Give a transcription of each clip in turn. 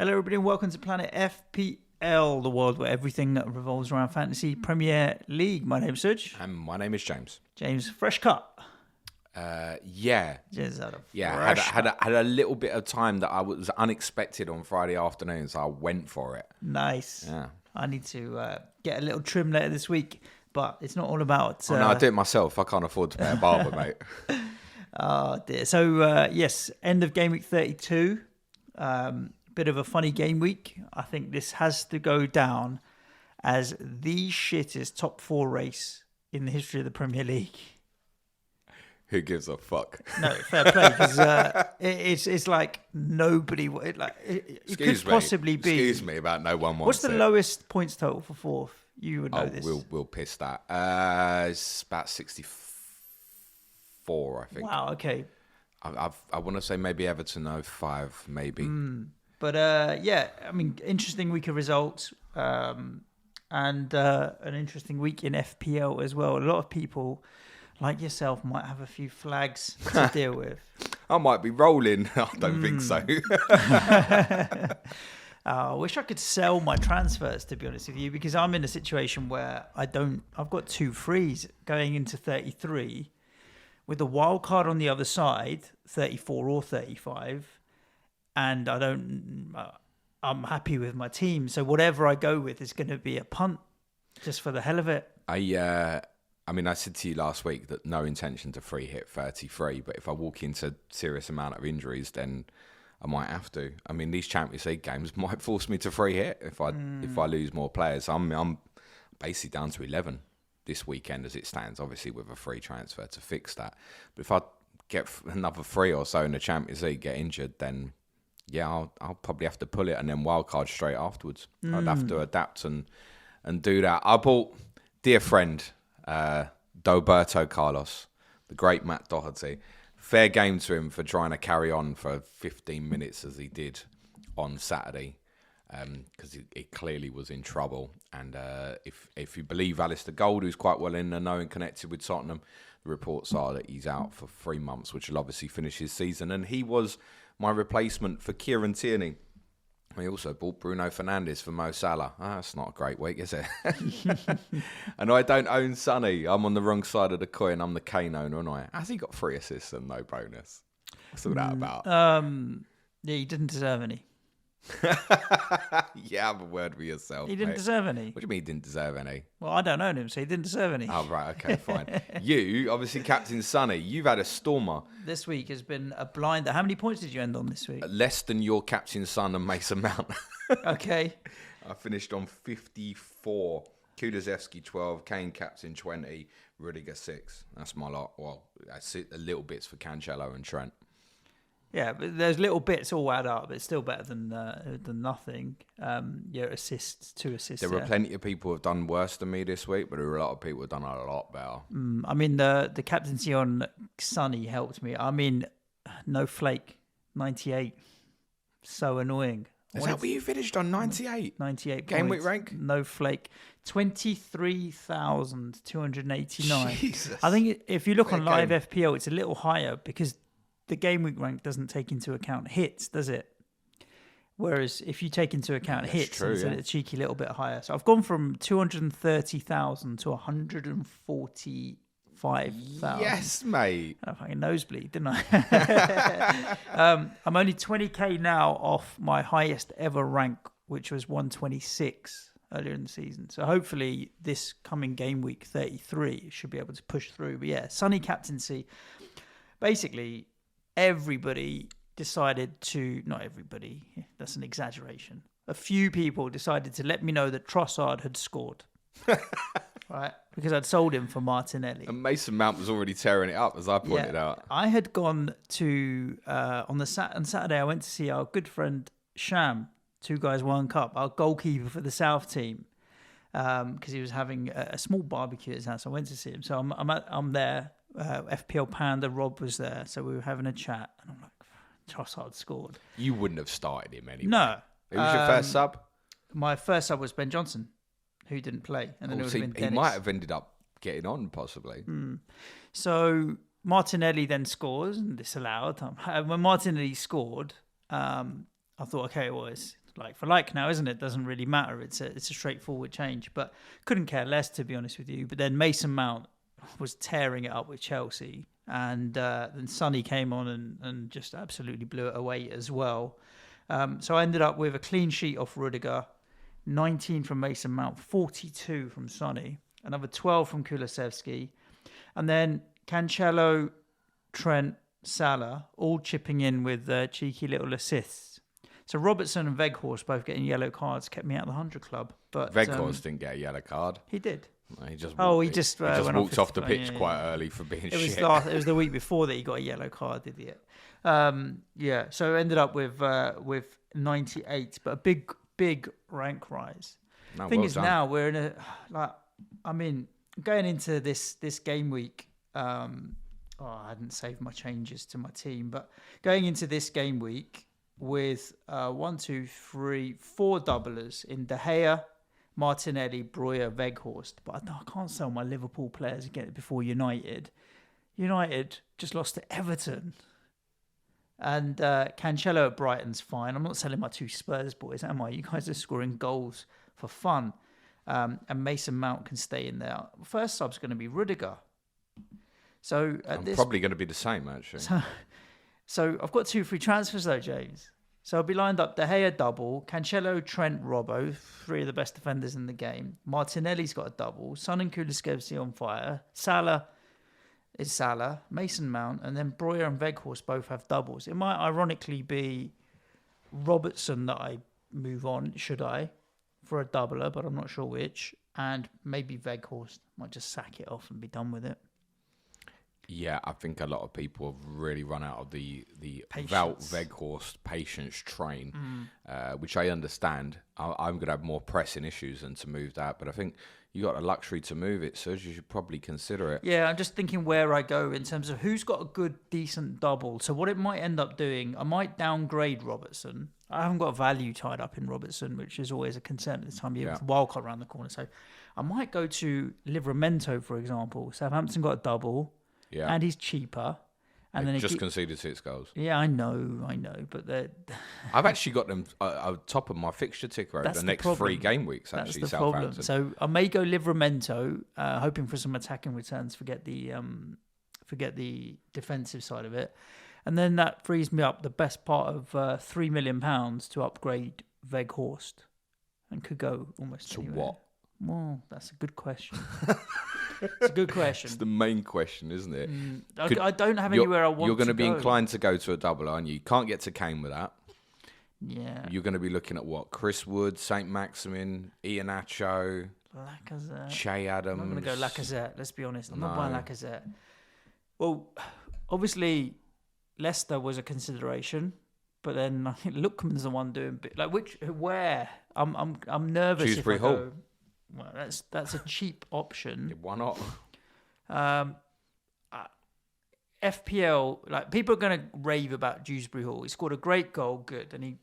Hello, everybody, and welcome to Planet FPL, the world where everything revolves around fantasy Premier League. My name's Suj. And my name is James. James, fresh cut. Yeah. Just Had a little bit of time that I was unexpected on Friday afternoon, so I went for it. Nice. Yeah. I need to get a little trim later this week, but it's not all about... No, I do it myself. I can't afford to pay a barber, mate. Oh, dear. So, yes, end of Gameweek 32. Bit of a funny game week. I think this has to go down as the shittest top four race in the history of the Premier League. Who gives a fuck? No, fair play, because it's like nobody. It could possibly be. Excuse me about no one wants. What's the lowest points total for fourth? You would know this. We'll piss that. It's about 64, I think. Wow. Okay. I want to say maybe Everton 05, maybe. But yeah, I mean, interesting week of results, and an interesting week in FPL as well. A lot of people, like yourself, might have a few flags to deal with. I might be rolling. I don't think so. I wish I could sell my transfers, to be honest with you, because I'm in a situation where I've got 2 frees going into 33 with a wild card on the other side, 34 or 35. And I'm happy with my team. So whatever I go with is going to be a punt just for the hell of it. I mean, I said to you last week that no intention to free hit 33, but if I walk into serious amount of injuries, then I might have to. I mean, these Champions League games might force me to free hit if I lose more players. I'm basically down to 11 this weekend as it stands, obviously with a free transfer to fix that. But if I get another 3 or so in the Champions League, get injured, then... yeah, I'll probably have to pull it and then wildcard straight afterwards. I'd have to adapt and do that. I bought dear friend Doberto Carlos, the great Matt Doherty. Fair game to him for trying to carry on for 15 minutes as he did on Saturday, because he clearly was in trouble. And if you believe Alistair Gold, who's quite well in the know and connected with Tottenham, the reports are that he's out for 3 months, which will obviously finish his season. And he was my replacement for Kieran Tierney. I also bought Bruno Fernandes for Mo Salah. That's not a great week, is it? And I don't own Sonny. I'm on the wrong side of the coin. I'm the Kane owner, aren't I? Has he got 3 assists and no bonus? What's all that about? Yeah, he didn't deserve any. Yeah, have a word with yourself. He didn't deserve any. What do you mean he didn't deserve any? Well, I don't own him, so he didn't deserve any. Oh, right, okay, fine. You, obviously Captain Sonny, you've had a stormer. This week has been a blinder. How many points did you end on this week? Less than your Captain Son and Mason Mount. Okay. I finished on 54. Kulusevski 12, Kane captain 20, Rudiger 6. That's my lot. Well, that's it, the little bits for Cancelo and Trent. Yeah, but those little bits all add up. It's still better than nothing. Assists, 2 assists. There were plenty of people who have done worse than me this week, but there were a lot of people who have done a lot better. I mean, the captaincy on Sonny helped me. I mean, no flake, 98. So annoying. Is that what you finished on, 98? 98 Game points. week rank? No flake. 23,289. Jesus. I think if you look Fair on live game. FPL, it's a little higher because the game week rank doesn't take into account hits, does it? Whereas if you take into account hits, true, it's yeah. a cheeky little bit higher. So I've gone from 230,000 to 145,000. Yes, mate. I fucking nosebleed, didn't I? I'm only 20k now off my highest ever rank, which was 126 earlier in the season. So hopefully this coming game week 33 should be able to push through. But yeah, Sonny captaincy. Basically, everybody decided to, not everybody, that's an exaggeration. A few people decided to let me know that Trossard had scored. Right? Because I'd sold him for Martinelli. And Mason Mount was already tearing it up, as I pointed out. I had gone to, on Saturday, I went to see our good friend Sham, 2 Guys 1 Cup, our goalkeeper for the South team, because he was having a small barbecue at his house. I went to see him. So I'm there. FPL Panda, Rob was there, so we were having a chat, and I'm like, Trossard scored. You wouldn't have started him anyway. No. Who was your first sub? My first sub was Ben Johnson, who didn't play, and then it would have been Dennis. He might have ended up getting on, possibly. So Martinelli then scores and disallowed. When Martinelli scored, I thought, okay, well, it's like for like now, isn't it? Doesn't really matter. It's a straightforward change. But couldn't care less, to be honest with you. But then Mason Mount was tearing it up with Chelsea, and then Sonny came on and just absolutely blew it away as well. So I ended up with a clean sheet off Rudiger, 19 from Mason Mount, 42 from Sonny, another 12 from Kulusevski, and then Cancelo, Trent, Salah, all chipping in with cheeky little assists. So Robertson and Weghorst both getting yellow cards kept me out of the 100 club. But Weghorst didn't get a yellow card. He did. He just walked off the pitch quite early for being shit. It was the week before that he got a yellow card, idiot. So I ended up with 98, but a big rank rise. No, Thing well is, done. now we're in going into this game week. I hadn't saved my changes to my team, but going into this game week with 4 doublers in De Gea, Martinelli, Breuer, Weghorst. But I can't sell my Liverpool players again before United. United just lost to Everton. And Cancelo at Brighton's fine. I'm not selling my 2 Spurs boys, am I? You guys are scoring goals for fun. And Mason Mount can stay in there. First sub's going to be Rudiger. So probably going to be the same, actually. So I've got 2 free transfers though, James. So I'll be lined up De Gea double, Cancelo, Trent, Robbo, 3 of the best defenders in the game. Martinelli's got a double, Son and Kulusevski on fire. Salah, Mason Mount, and then Breuer and Weghorst both have doubles. It might ironically be Robertson that I move on, should I, for a doubler, but I'm not sure which. And maybe Weghorst might just sack it off and be done with it. Yeah, I think a lot of people have really run out of the Wout Weghorst patience train, which I understand. I'm going to have more pressing issues than to move that, but I think you got the luxury to move it, so you should probably consider it. Yeah, I'm just thinking where I go in terms of who's got a good, decent double. So what it might end up doing, I might downgrade Robertson. I haven't got value tied up in Robertson, which is always a concern at this time of year with the wildcard around the corner. So I might go to Livramento, for example. Southampton got a double. Yeah, and he's cheaper. And then just conceded 6 goals. Yeah, I know, but I've actually got them on top of my fixture ticker over the next 3 game weeks. Actually, that's the Southampton. Problem. So I may go Livramento, hoping for some attacking returns. Forget the defensive side of it, and then that frees me up the best part of £3 million to upgrade Weghorst, and could go almost to anywhere. What? Well, that's a good question. It's a good question. It's the main question, isn't it? I don't have anywhere I want to go. You're going to be inclined to go to a double, aren't you? You can't get to Kane with that. Yeah. You're going to be looking at what? Chris Wood, St. Maximin, Iheanacho, Lacazette. Che Adams. I'm not going to go Lacazette, let's be honest. I'm not buying Lacazette. Well, obviously, Leicester was a consideration, but then I think Lookman's the one doing where? I'm nervous Dewsbury if I Hall. go. Well, that's a cheap option. Why not? FPL, people are going to rave about Dewsbury Hall. He scored a great goal, good, and he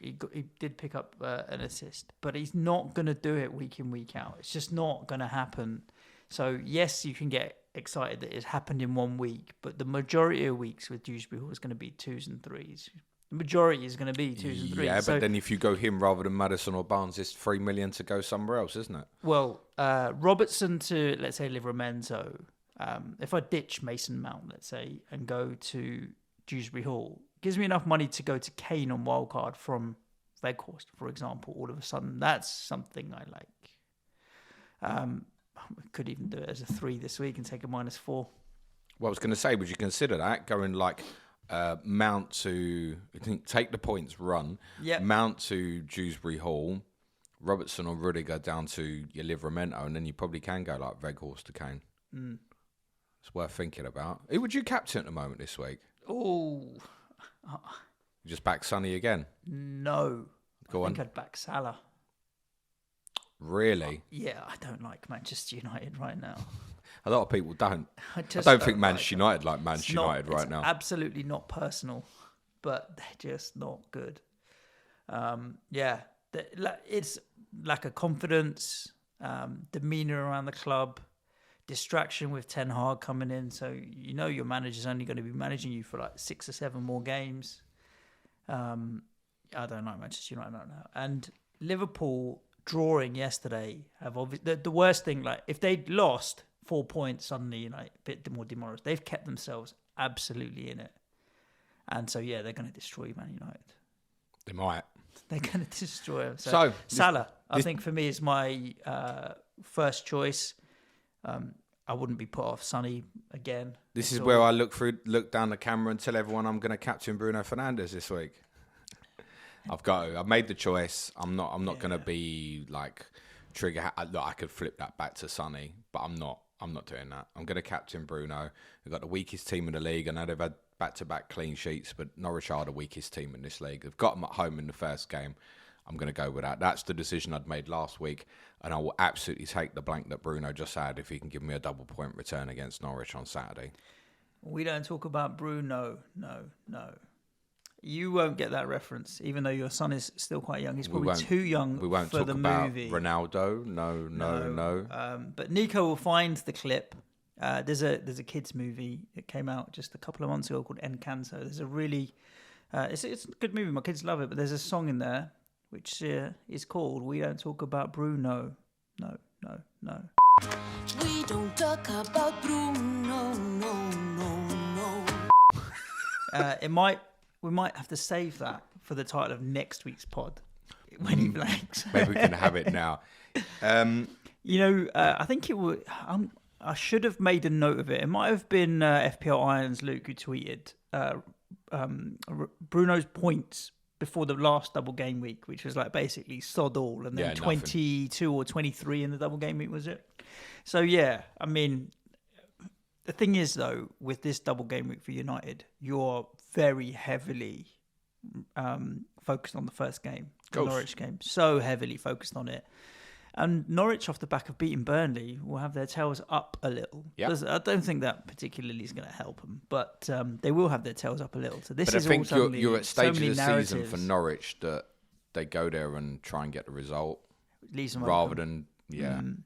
did pick up an assist, but he's not going to do it week in, week out. It's just not going to happen. So yes, you can get excited that it's happened in 1 week, but the majority of weeks with Dewsbury Hall is going to be 2s and 3s. The majority is going to be 2s and 3s. Yeah, but then if you go him rather than Maddison or Barnes, it's $3 million to go somewhere else, isn't it? Well, Robertson to, let's say, Livramento. If I ditch Mason Mount, let's say, and go to Dewsbury Hall, gives me enough money to go to Kane on wildcard from Weghorst, for example. All of a sudden, that's something I like. I could even do it as a 3 this week and take a -4. Well, I was going to say, would you consider that going Mount to take the points, run, Mount to Dewsbury Hall, Robertson or Rudiger down to your Livramento, and then you probably can go like Weghorst to Kane. It's worth thinking about. Who would you captain at the moment this week? Oh, You just back Sonny again? No, I think I'd back Salah. Really? Yeah, I don't like Manchester United right now. A lot of people don't. I don't think Manchester United like Manchester United right now. Absolutely not personal, but they're just not good. It's lack of confidence, demeanour around the club, distraction with Ten Hag coming in. So your manager's only going to be managing you for 6 or 7 more games. I don't like Manchester United right now. And Liverpool drawing yesterday have obviously the worst thing. Like if they'd lost 4 points suddenly, like a bit more demoralized. They've kept themselves absolutely in it, and so yeah, they're going to destroy Man United. They might. They're going to destroy them. So Salah, I think for me is my first choice. I wouldn't be put off Sonny again. This is where I look down the camera and tell everyone I'm going to captain Bruno Fernandes this week. I've got to. I've made the choice. I'm not going to be like trigger. Look, I could flip that back to Sonny, but I'm not doing that. I'm going to captain Bruno. We've got the weakest team in the league. I know they've had back-to-back clean sheets, but Norwich are the weakest team in this league. They've got them at home in the first game. I'm going to go with that. That's the decision I'd made last week, and I will absolutely take the blank that Bruno just had if he can give me a double point return against Norwich on Saturday. We don't talk about Bruno. No. You won't get that reference, even though your son is still quite young. He's probably too young we won't for talk the about movie. Ronaldo. No. But Nico will find the clip. There's a kids movie that came out just a couple of months ago called Encanto. There's a really it's a good movie. My kids love it. But there's a song in there which is called "We Don't Talk About Bruno." No. We don't talk about Bruno. No. We might have to save that for the title of next week's pod when he blanks. Maybe we can have it now. I think it would. I should have made a note of it. It might have been FPL Irons Luke who tweeted Bruno's points before the last double game week, which was like basically sod all, and then 22 or 23 in the double game week, was it? So yeah, I mean, the thing is though, with this double game week for United, you're very heavily focused on the first game, the Norwich game, so heavily focused on it. And Norwich, off the back of beating Burnley, will have their tails up a little. Yep. I don't think that particularly is going to help them, but they will have their tails up a little. So this but is I think all you're at stage so of the narratives. season for Norwich that they go there and try and get the result Leaves them rather open. than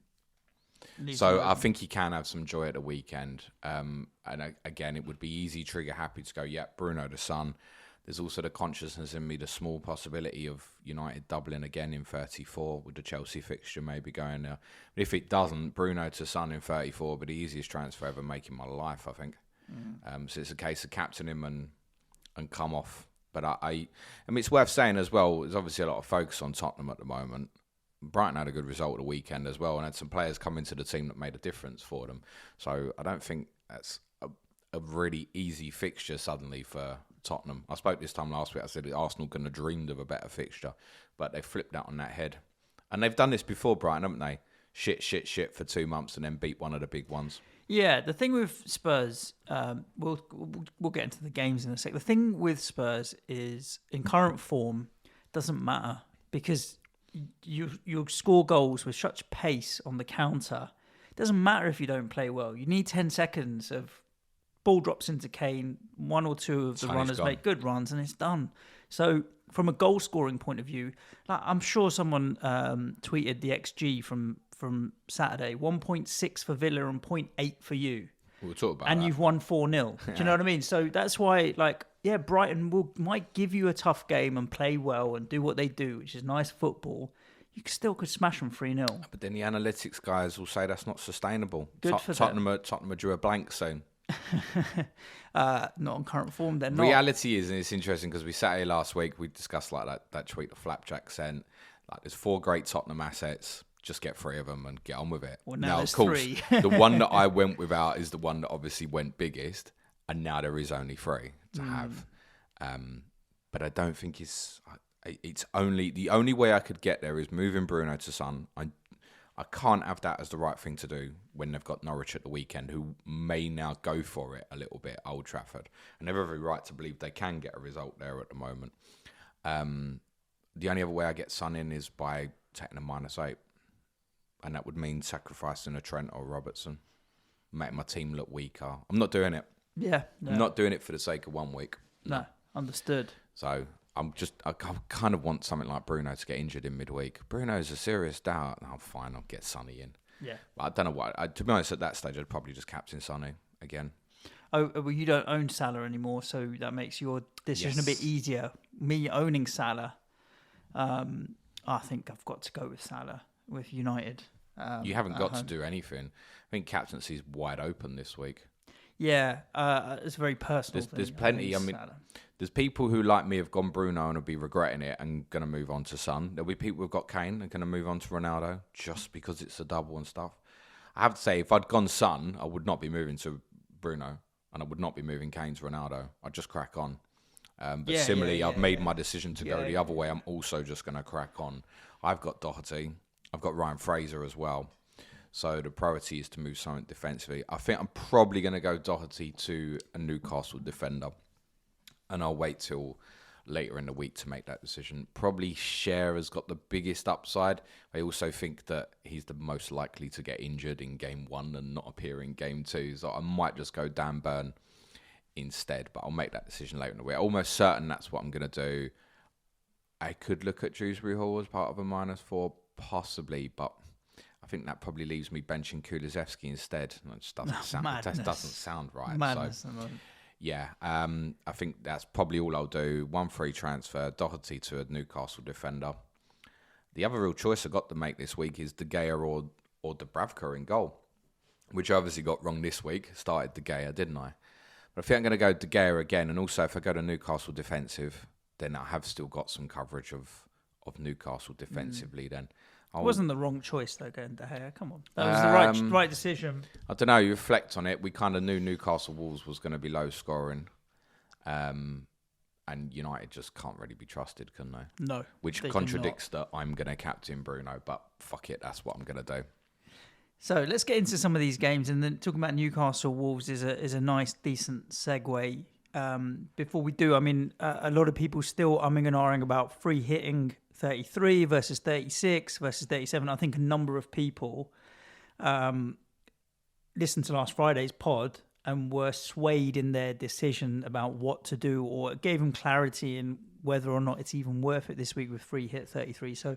Leaves So them I open. think you can have some joy at the weekend. And again, it would be easy, trigger happy to go, Bruno the Son. There's also the consciousness in me, the small possibility of United doubling again in 34 with the Chelsea fixture maybe going there. But if it doesn't, Bruno to Son in 34 would be the easiest transfer ever making my life, I think. So it's a case of captain him and come off. But I mean, it's worth saying as well, there's obviously a lot of focus on Tottenham at the moment. Brighton had a good result at the weekend as well and had some players come into the team that made a difference for them. So I don't think that's a really easy fixture suddenly for Tottenham. I spoke this time last week. I said Arsenal couldn't have dreamed of a better fixture, but they flipped that on that head. And they've done this before, Brighton, haven't they? Shit for 2 months and then beat one of the big ones. Yeah, the thing with Spurs, we'll get into the games in a sec. The thing with Spurs is, in current form, doesn't matter because you score goals with such pace on the counter. It doesn't matter if you don't play well. You need 10 seconds of ball drops into Kane, one or two of the runners make good runs, and it's done. So from a goal scoring point of view, like I'm sure someone tweeted the XG from Saturday, 1.6 for Villa and 0.8 for you. We'll talk about and that. You've won 4-0. Do you know what I mean? So that's why, Brighton might give you a tough game and play well and do what they do, which is nice football. You still could smash them 3-0. But then the analytics guys will say that's not sustainable. Good for Tottenham are drew a blank soon. Not on current form, they're not. Reality is, and it's interesting because we sat here last week, we discussed that tweet that Flapjack sent. Like, there's 4 great Tottenham assets. Just get 3 of them and get on with it. Well, now of course, 3. the one that I went without is the one that obviously went biggest, and now there is only 3 to have. But I don't think it's only the only way I could get there is moving Bruno to Son. I can't have that as the right thing to do when they've got Norwich at the weekend, who may now go for it a little bit at Old Trafford. And they've every right to believe they can get a result there at the moment. The only other way I get Son in is by taking a -8. And that would mean sacrificing a Trent or Robertson, making my team look weaker. I'm not doing it. Yeah. No. I'm not doing it for the sake of 1 week. No, understood. So I kind of want something like Bruno to get injured in midweek. Bruno's a serious doubt. Oh, fine, I'll get Sonny in. Yeah. But I don't know what. To be honest, at that stage, I'd probably just captain Sonny again. Oh, well, you don't own Salah anymore, so that makes your decision a bit easier. Me owning Salah, I think I've got to go with Salah with United. You haven't got to do anything. I think captaincy's wide open this week. Yeah, it's a very personal thing. There's plenty. There's people who, like me, have gone Bruno and will be regretting it and going to move on to Son. There'll be people who've got Kane and going to move on to Ronaldo just because it's a double and stuff. I have to say, if I'd gone Son, I would not be moving to Bruno and I would not be moving Kane to Ronaldo. I'd just crack on. But similarly, I've made my decision to go the other way. I'm also just going to crack on. I've got Doherty. I've got Ryan Fraser as well. So the priority is to move something defensively. I think I'm probably going to go Doherty to a Newcastle defender. And I'll wait till later in the week to make that decision. Probably Cher has got the biggest upside. I also think that he's the most likely to get injured in game 1 and not appear in game 2. So I might just go Dan Burn instead. But I'll make that decision later in the week. Almost certain that's what I'm going to do. I could look at Dewsbury Hall as part of a -4, possibly, but I think that probably leaves me benching Kulusevski instead. That just doesn't sound right. Madness. So, yeah, I think that's probably all I'll do. 1 free transfer, Doherty to a Newcastle defender. The other real choice I've got to make this week is De Gea or Dubravka in goal, which I obviously got wrong this week. Started De Gea, didn't I? But I think I'm going to go De Gea again. And also, if I go to Newcastle defensive, then I have still got some coverage of Newcastle defensively then. It wasn't the wrong choice, though, going De Gea. Come on. That was the right decision. I don't know. You reflect on it. We kind of knew Newcastle Wolves was going to be low scoring. And United just can't really be trusted, can they? No. Which contradicts that I'm going to captain Bruno, but fuck it. That's what I'm going to do. So let's get into some of these games. And then talking about Newcastle Wolves is a nice, decent segue. Before we do, I mean, a lot of people still umming and ahhing about free hitting 33 versus 36 versus 37. I think a number of people listened to last Friday's pod and were swayed in their decision about what to do, or it gave them clarity in whether or not it's even worth it this week with free hit 33. So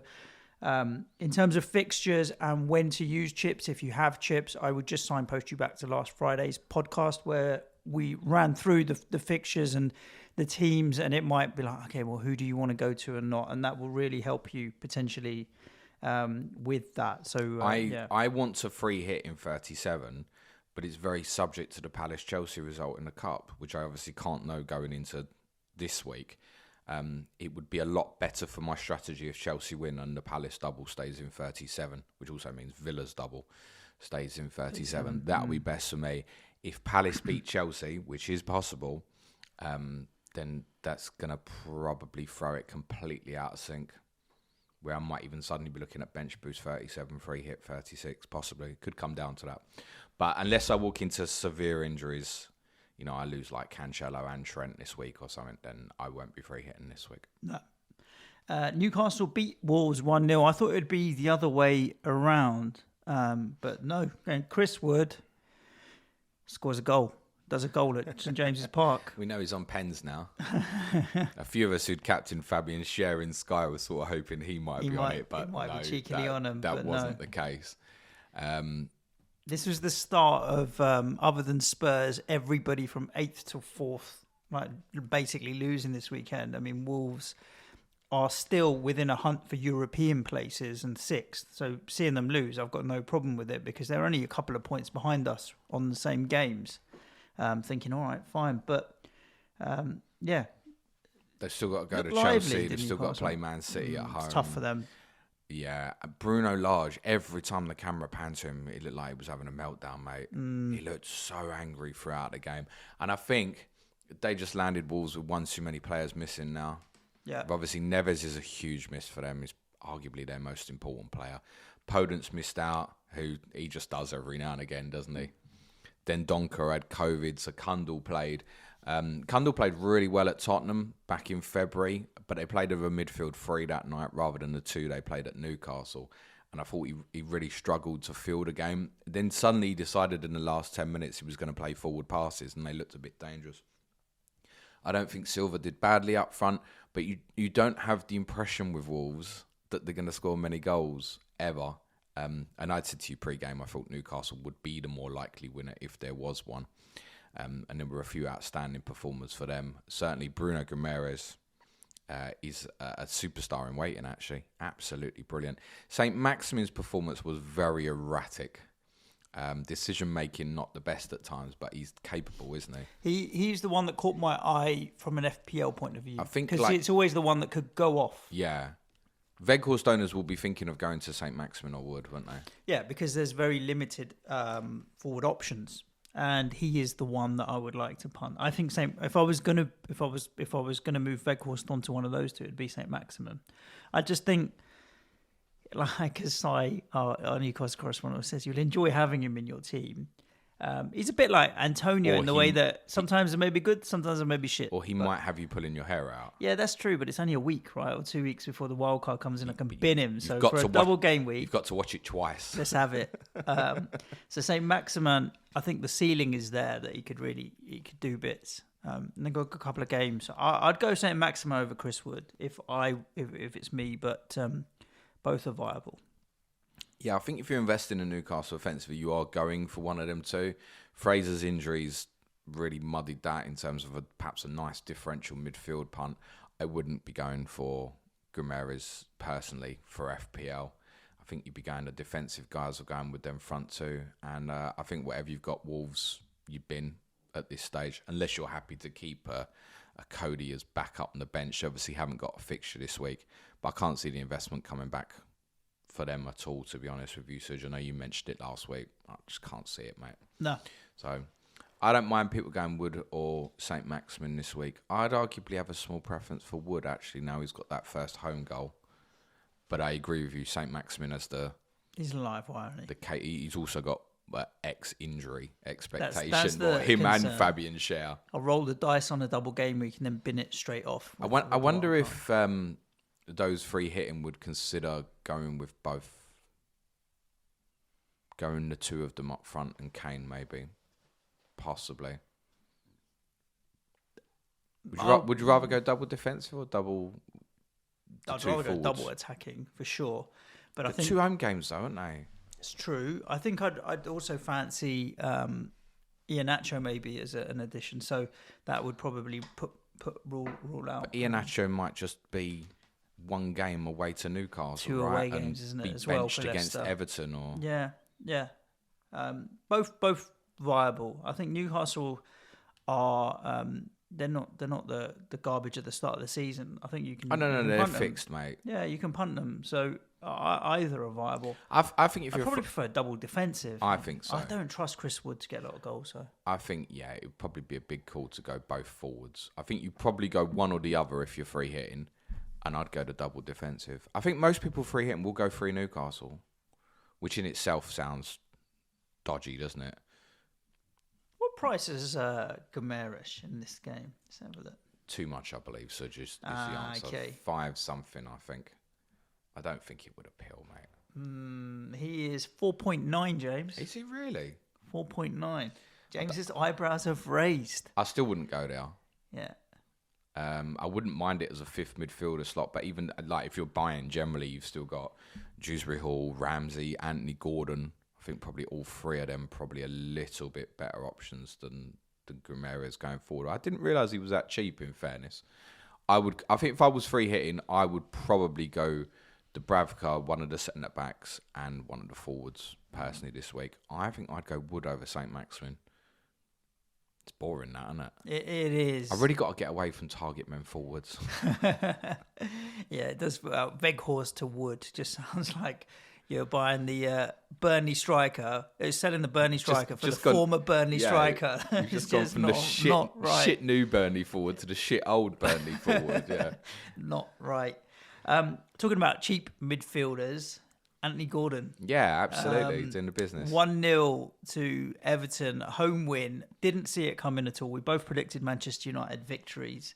in terms of fixtures and when to use chips, if you have chips, I would just signpost you back to last Friday's podcast where we ran through the fixtures and the teams, and it might be like, okay, well, who do you want to go to and not? And that will really help you potentially with that. So I want to free hit in 37, but it's very subject to the Palace-Chelsea result in the Cup, which I obviously can't know going into this week. It would be a lot better for my strategy if Chelsea win and the Palace double stays in 37, which also means Villa's double stays in 37. That would be best for me. If Palace beat Chelsea, which is possible, then that's going to probably throw it completely out of sync, where I might even suddenly be looking at bench boost 37, free hit 36, possibly. It could come down to that. But unless I walk into severe injuries, I lose like Cancelo and Trent this week or something, then I won't be free hitting this week. No. Newcastle beat Wolves 1-0. I thought it would be the other way around, but no. And Chris Wood scores a goal. Does a goal at St James's Park. We know he's on pens now. A few of us who'd captained Fabian Schär in Sky were sort of hoping he might be on it, but might be cheekily on him. That wasn't the case. This was the start of, other than Spurs, everybody from 8th to 4th, like basically losing this weekend. I mean, Wolves are still within a hunt for European places and 6th. So seeing them lose, I've got no problem with it because they're only a couple of points behind us on the same games. Thinking, all right, fine. But, yeah. They've still got to go to Chelsea. They've still got to play Man City at home. It's tough for them. Yeah. Bruno Lage, every time the camera panned to him, it looked like he was having a meltdown, mate. He looked so angry throughout the game. And I think they just landed Wolves with one too many players missing now. Yeah. But obviously, Neves is a huge miss for them. He's arguably their most important player. Podence missed out, who he just does every now and again, doesn't he? Then Donker had COVID, so Kundal played. Kundal played really well at Tottenham back in February, but they played with a midfield 3 that night rather than the 2 they played at Newcastle. And I thought he really struggled to field a game. Then suddenly he decided in the last 10 minutes he was going to play forward passes, and they looked a bit dangerous. I don't think Silva did badly up front, but you don't have the impression with Wolves that they're going to score many goals ever. And I'd said to you pre-game, I thought Newcastle would be the more likely winner if there was one. And there were a few outstanding performers for them. Certainly Bruno Guimaraes is a superstar in waiting, actually. Absolutely brilliant. St. Maximin's performance was very erratic. Decision-making not the best at times, but he's capable, isn't he? He's the one that caught my eye from an FPL point of view. I think because it's always the one that could go off. Yeah. Weghorst owners will be thinking of going to St. Maximin or Wood, won't they? Yeah, because there's very limited forward options, and he is the one that I would like to punt. I think if I was gonna move Weghorst onto one of those two, it'd be St. Maximin. I just think, like as our Newcastle correspondent says, you'll enjoy having him in your team. He's a bit like Antonio in the way that sometimes it may be good, sometimes it may be shit. Or he might have you pulling your hair out. Yeah, that's true, but it's only a week, right? Or 2 weeks before the wild card comes in, I can bin him. So for a double game week... You've got to watch it twice. Let's have it. So St. Maximin, I think the ceiling is there that he could do bits. And then got a couple of games. I'd go St. Maximin over Chris Wood if it's me, but both are viable. Yeah, I think if you're investing in Newcastle offensively, you are going for one of them too. Fraser's injuries really muddied that in terms of perhaps a nice differential midfield punt. I wouldn't be going for Guimaraes personally for FPL. I think you'd be going the defensive guys or going with them front two. And I think whatever you've got, Wolves, you've been at this stage, unless you're happy to keep a Cody as backup on the bench. Obviously, haven't got a fixture this week, but I can't see the investment coming back for them at all, to be honest with you, Suj. I know you mentioned it last week. I just can't see it, mate. No. So I don't mind people going Wood or St. Maximin this week. I'd arguably have a small preference for Wood, actually, now he's got that first home goal. But I agree with you, St. Maximin as he's a live wire, isn't he? He's also got ex-injury expectation. That's the him concern. and Fabian Schär. I'll roll the dice on a double game week and then bin it straight off. I wonder if those free hitting would consider going with both. Going the two of them up front and Kane, maybe. Possibly. Would you rather go double defensive or double... I'd rather go double attacking, for sure. But I think 2 home games, though, aren't they? It's true. I think I'd also fancy Iheanacho maybe as an addition. So that would probably rule out. But Iheanacho might just be one game away to Newcastle, 2 right? away games, isn't it? Be as well benched for against Leicester. Everton, or yeah. Both viable. I think Newcastle are they're not the garbage at the start of the season. I think you can. They're fixed, mate. Yeah, you can punt them. So either are viable. I think if I you're probably prefer double defensive. I think so. I don't trust Chris Wood to get a lot of goals. So I think it would probably be a big call to go both forwards. I think you probably go one or the other if you're free hitting, and I'd go to double defensive. I think most people free hitting will go free Newcastle, which in itself sounds dodgy, doesn't it? what price is Guimaraes in this game? Let's have a look. Too much, I believe. So just is the answer. Okay. 5 something, I think. I don't think it would appeal, mate. He is 4.9, James. Is he really? 4.9. James's eyebrows have raised. I still wouldn't go there. Yeah. I wouldn't mind it as a 5th midfielder slot, but even like if you're buying, generally you've still got Dewsbury Hall, Ramsey, Anthony Gordon. I think probably all 3 of them probably a little bit better options than Guimaraes going forward. I didn't realise he was that cheap, in fairness. I think if I was free hitting, I would probably go Dubravka, one of the centre backs, and one of the forwards personally this week. I think I'd go Wood over St. Maximin. It's boring, that, isn't it? It is. I've really got to get away from target men forwards. Yeah, it does. Weghorst to Wood just sounds like you're buying the Burnley striker. It's selling the Burnley striker for the former Burnley striker. You've just gone from the shit new Burnley forward to the shit old Burnley forward. Yeah, not right. Talking about cheap midfielders, Anthony Gordon. Yeah, absolutely. He's in the business. 1-0 to Everton, home win. Didn't see it coming at all. We both predicted Manchester United victories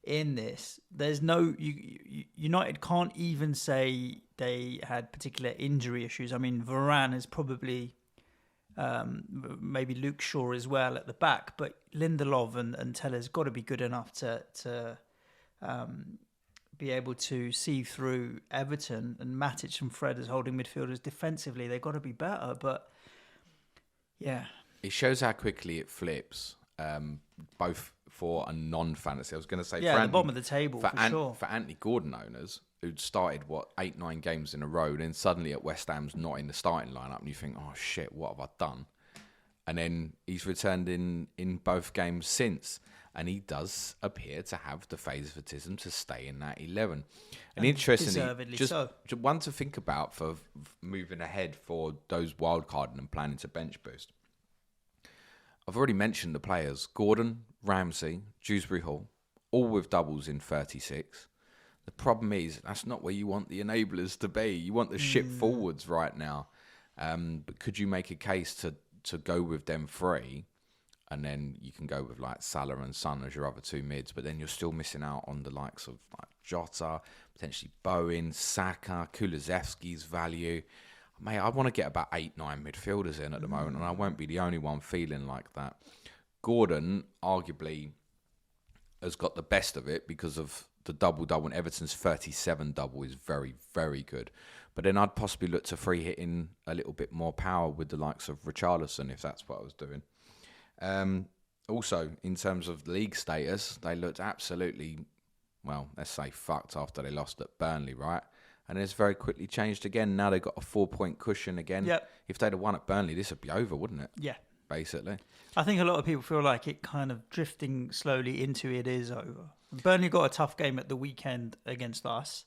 in this. There's no... United can't even say they had particular injury issues. I mean, Varane is probably... maybe Luke Shaw as well at the back, but Lindelof and Teller's got to be good enough to be able to see through Everton, and Matic and Fred as holding midfielders defensively. They've got to be better, but yeah. It shows how quickly it flips, both for a non-fantasy. I was going to say, the bottom of the table for sure. For Anthony Gordon owners who'd started 8-9 games in a row, then suddenly at West Ham's not in the starting lineup, and you think, oh shit, what have I done? And then he's returned in both games since, and he does appear to have the favoritism to stay in that 11. And interestingly, just one to think about for moving ahead for those wildcarding and planning to bench boost. I've already mentioned the players: Gordon, Ramsey, Dewsbury Hall, all with doubles in 36. The problem is that's not where you want the enablers to be. You want the ship forwards right now. But could you make a case to go with them three, and then you can go with like Salah and Son as your other two mids, but then you're still missing out on the likes of like Jota, potentially Bowen, Saka, Kulusevski's value. Mate, I want to get about 8-9 midfielders in at the moment, and I won't be the only one feeling like that. Gordon arguably has got the best of it because of the double, and Everton's 37 double is very, very good. But then I'd possibly look to free hitting a little bit more power with the likes of Richarlison if that's what I was doing. Also, in terms of league status, they looked absolutely, well, let's say fucked after they lost at Burnley, right? And it's very quickly changed again. Now they've got a 4-point cushion again. Yep. If they'd have won at Burnley, this would be over, wouldn't it? Yeah. Basically. I think a lot of people feel like it kind of drifting slowly into it is over. Burnley got a tough game at the weekend against us.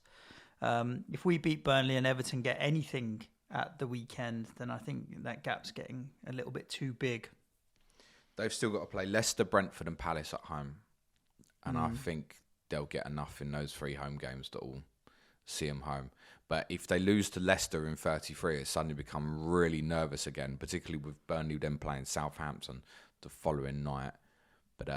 If we beat Burnley and Everton get anything at the weekend, then I think that gap's getting a little bit too big. They've still got to play Leicester, Brentford and Palace at home. And I think they'll get enough in those 3 home games that will see them home. But if they lose to Leicester in 33, it's suddenly become really nervous again, particularly with Burnley then playing Southampton the following night. But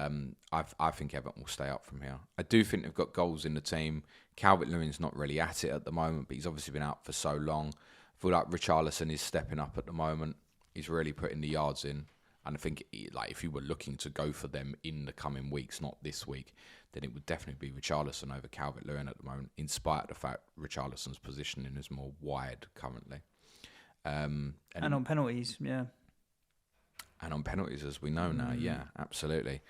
I think Everton will stay up from here. I do think they've got goals in the team. Calvert-Lewin's not really at it at the moment, but he's obviously been out for so long. I feel like Richarlison is stepping up at the moment. He's really putting the yards in. And I think like if you were looking to go for them in the coming weeks, not this week, then it would definitely be Richarlison over Calvert-Lewin at the moment, in spite of the fact Richarlison's positioning is more wide currently. And on penalties, yeah. And on penalties, as we know now, yeah, absolutely.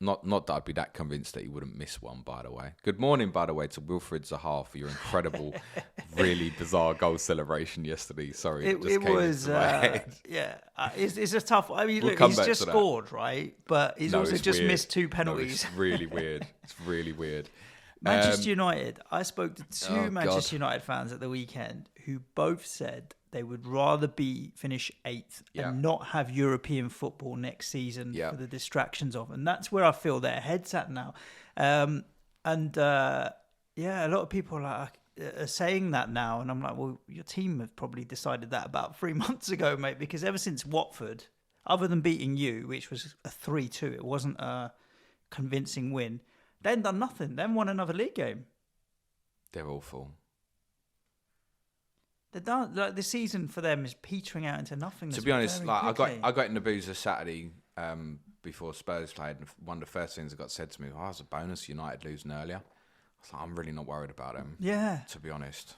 Not that I'd be that convinced that he wouldn't miss one, by the way. Good morning, by the way, to Wilfred Zaha for your incredible, really bizarre goal celebration yesterday. Sorry, it was, yeah. It's a tough. I mean, look, he's just scored, right? But he's also just missed 2 penalties. No, it's really weird. It's really weird. Manchester United. I spoke to 2 Manchester United fans at the weekend who both said they would rather finish 8th and not have European football next season for the distractions of. And that's where I feel their heads at now. A lot of people are saying that now. And I'm like, well, your team have probably decided that about 3 months ago, mate, because ever since Watford, other than beating you, which was a 3-2, it wasn't a convincing win, they hadn't done nothing. They haven't won another league game. They're awful. They're done. Like the season for them is petering out into nothing. To be honest, like I got in the boozer Saturday before Spurs played, and one of the first things that got said to me, "Oh, it's a bonus United losing earlier." I was like, I'm really not worried about them. Yeah. To be honest,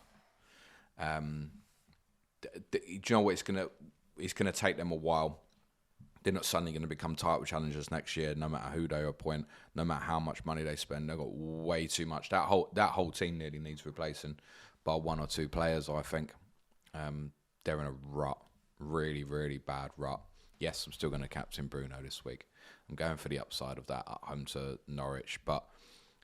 do you know what? It's gonna take them a while. They're not suddenly going to become title challengers next year, no matter who they appoint, no matter how much money they spend. They've got way too much. That whole team nearly needs replacing by 1 or 2 players, I think. They're in a rut, really, really bad rut. Yes, I'm still going to captain Bruno this week. I'm going for the upside of that at home to Norwich. But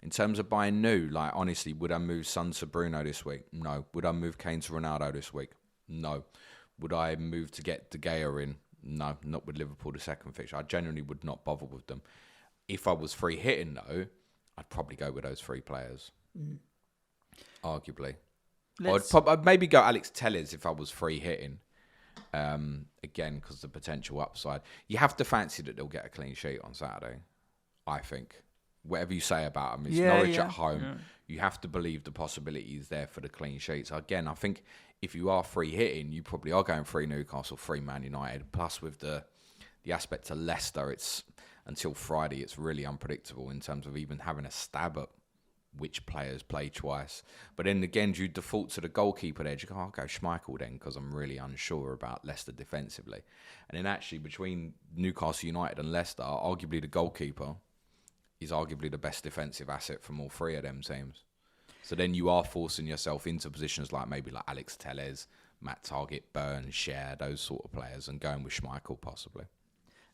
in terms of buying new, like honestly, would I move Son to Bruno this week? No. Would I move Kane to Ronaldo this week? No. Would I move to get De Gea in? No, not with Liverpool, the second fixture. I genuinely would not bother with them. If I was free hitting, though, I'd probably go with those 3 players. Arguably. I'd maybe go Alex Telles if I was free hitting. Again, because the potential upside. You have to fancy that they'll get a clean sheet on Saturday, I think. Whatever you say about them, it's Norwich at home. Yeah. You have to believe the possibility is there for the clean sheets. Again, I think if you are free hitting, you probably are going 3 Newcastle, 3 Man United. Plus with the aspect of Leicester, it's until Friday, it's really unpredictable in terms of even having a stab at which players play twice. But then again, you default to the goalkeeper there. You go, I'll go Schmeichel then because I'm really unsure about Leicester defensively. And then actually between Newcastle United and Leicester, arguably the goalkeeper is arguably the best defensive asset from all three of them teams. So then you are forcing yourself into positions like maybe like Alex Telles, Matt Targett, Burns, Cher, those sort of players, and going with Schmeichel possibly.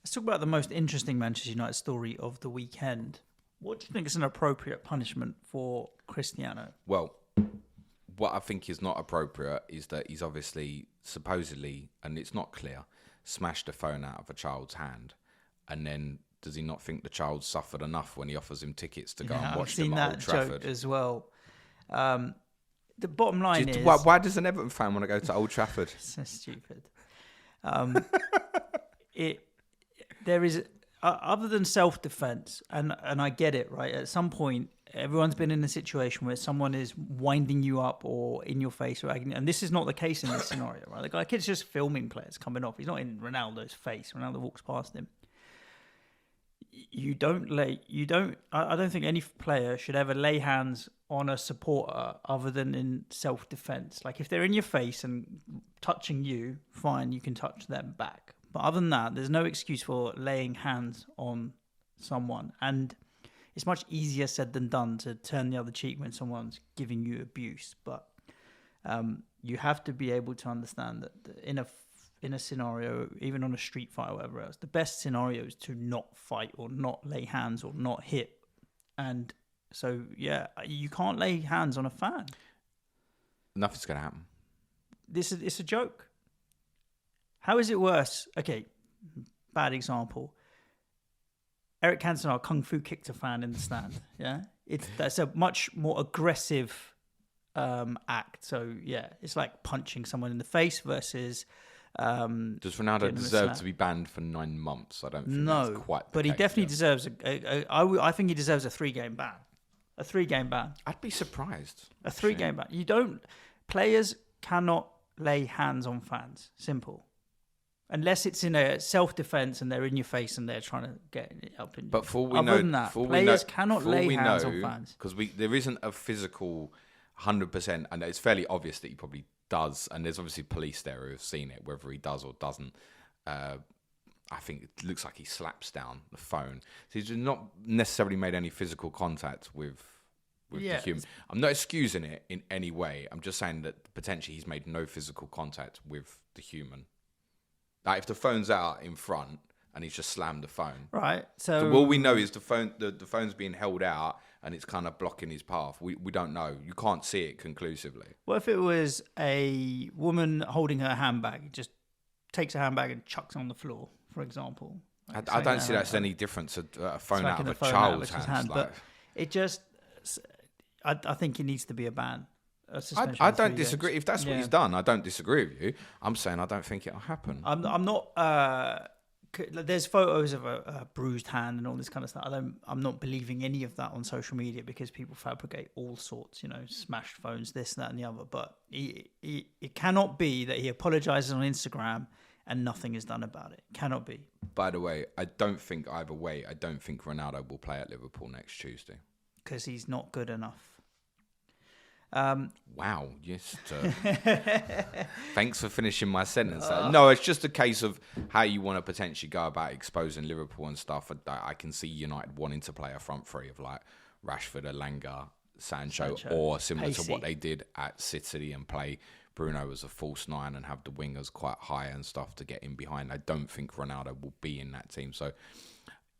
Let's talk about the most interesting Manchester United story of the weekend. What do you think is an appropriate punishment for Cristiano? Well, what I think is not appropriate is that he's obviously, supposedly, and it's not clear, smashed the phone out of a child's hand. And then does he not think the child suffered enough when he offers him tickets to go and watch them at Old Trafford? I've seen that joke as well. The bottom line is... Why does an Everton fan want to go to Old Trafford? So stupid. There is... other than self-defense, and I get it, right? At some point, everyone's been in a situation where someone is winding you up or in your face, and this is not the case in this scenario, right? The kid's just filming players coming off. He's not in Ronaldo's face. Ronaldo walks past him. I don't think any player should ever lay hands on a supporter other than in self-defense. Like, if they're in your face and touching you, fine, you can touch them back. But other than that, there's no excuse for laying hands on someone. And it's much easier said than done to turn the other cheek when someone's giving you abuse. But you have to be able to understand that in a scenario, even on a street fight or whatever else, the best scenario is to not fight or not lay hands or not hit. And so, yeah, you can't lay hands on a fan. Nothing's going to happen. It's a joke. How is it worse? Okay, bad example. Eric Cantona kung fu kicked a fan in the stand. Yeah, that's a much more aggressive act. So yeah, it's like punching someone in the face versus. Does Ronaldo deserve to be banned for 9 months? I don't think that's quite. But he definitely deserves I think he deserves a 3-game ban. A 3-game ban. I'd be surprised. A 3-game ban. Players cannot lay hands on fans. Simple. Unless it's in a self-defense and they're in your face and they're trying to get it up in you. But for all we Other know, than that, players cannot lay hands on fans. Because there isn't a physical 100%, and it's fairly obvious that he probably does, and there's obviously police there who have seen it, whether he does or doesn't. I think it looks like he slaps down the phone. So he's not necessarily made any physical contact with the human. I'm not excusing it in any way. I'm just saying that potentially he's made no physical contact with the human. Like, if the phone's out in front and he's just slammed the phone. Right. So all we know is the phone's being held out and it's kind of blocking his path. We don't know. You can't see it conclusively. What if it was a woman holding her handbag, just takes her handbag and chucks it on the floor, for example? Like, I don't see that's any different to a phone out of a child's hands. But it just... I think it needs to be a ban. I don't disagree. If that's what he's done, I don't disagree with you. I'm saying I don't think it'll happen. I'm not... there's photos of a bruised hand and all this kind of stuff. I'm not believing any of that on social media because people fabricate all sorts, smashed phones, this, that, and the other. But it cannot be that he apologises on Instagram and nothing is done about it. Cannot be. By the way, I don't think either way. I don't think Ronaldo will play at Liverpool next Tuesday because he's not good enough. Wow, yes. Thanks for finishing my sentence. No, it's just a case of how you want to potentially go about exposing Liverpool and stuff. I can see United wanting to play a front three of like Rashford, Elanga, Sancho, or similar to what they did at City and play Bruno as a false 9 and have the wingers quite high and stuff to get in behind. I don't think Ronaldo will be in that team. So,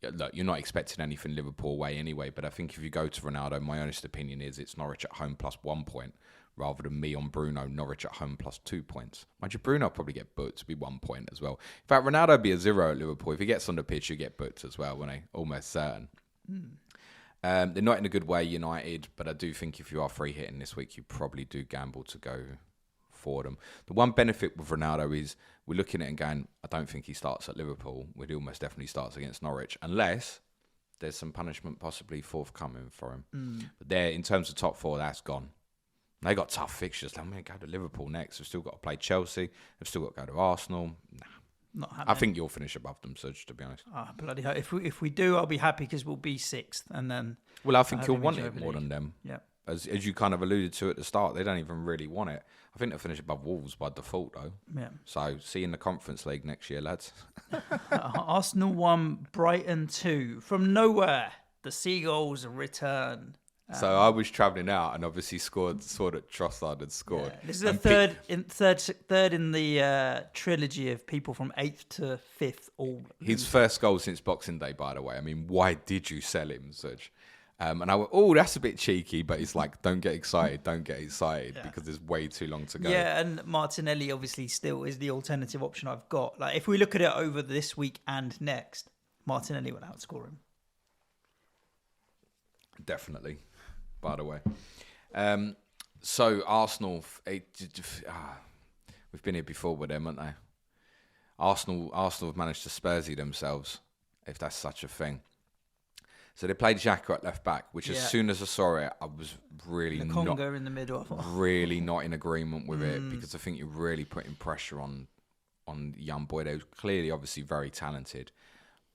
look, you're not expecting anything Liverpool way anyway, but I think if you go to Ronaldo, my honest opinion is it's Norwich at home plus 1 point rather than me on Bruno, Norwich at home plus 2 points. Mind you, Bruno will probably get booked to be 1 point as well. In fact, Ronaldo would be a 0 at Liverpool. If he gets on the pitch, you get booked as well, wouldn't he? Almost certain. They're not in a good way, United, but I do think if you are free hitting this week, you probably do gamble to go for them. The one benefit with Ronaldo is we're looking at it and going, I don't think he starts at Liverpool. He almost definitely starts against Norwich, unless there's some punishment possibly forthcoming for him. But there, in terms of top 4, that's gone. They got tough fixtures. I'm going to go to Liverpool next. We've still got to play Chelsea. They've still got to go to Arsenal. Nah. Not happening. I think you'll finish above them, Serge, to be honest. Oh, bloody hell. If we do, I'll be happy because we'll be 6th. And then... Well, I think you'll want it more than them. Yeah. As you kind of alluded to at the start, they don't even really want it. I think they'll finish above Wolves by default, though. Yeah. So, see you in the Conference League next year, lads. Arsenal 1, Brighton 2. From nowhere. the Seagulls return. So I was travelling out and obviously saw that Trossard had scored. Yeah. This is the third in the trilogy of people from 8th to 5th. His first goal since Boxing Day, by the way. I mean, why did you sell him, Such? And I went, oh, that's a bit cheeky, but it's like, don't get excited, because there's way too long to go. Yeah, and Martinelli obviously still is the alternative option I've got. Like, if we look at it over this week and next, Martinelli will outscore him. Definitely, by the way. So Arsenal, we've been here before with them, haven't they? Arsenal have managed to Spursy themselves, if that's such a thing. So they played Xhaka at left back, which as soon as I saw it, I was really not in the middle. really not in agreement with it, because I think you're really putting pressure on young boy. They were clearly, obviously, very talented,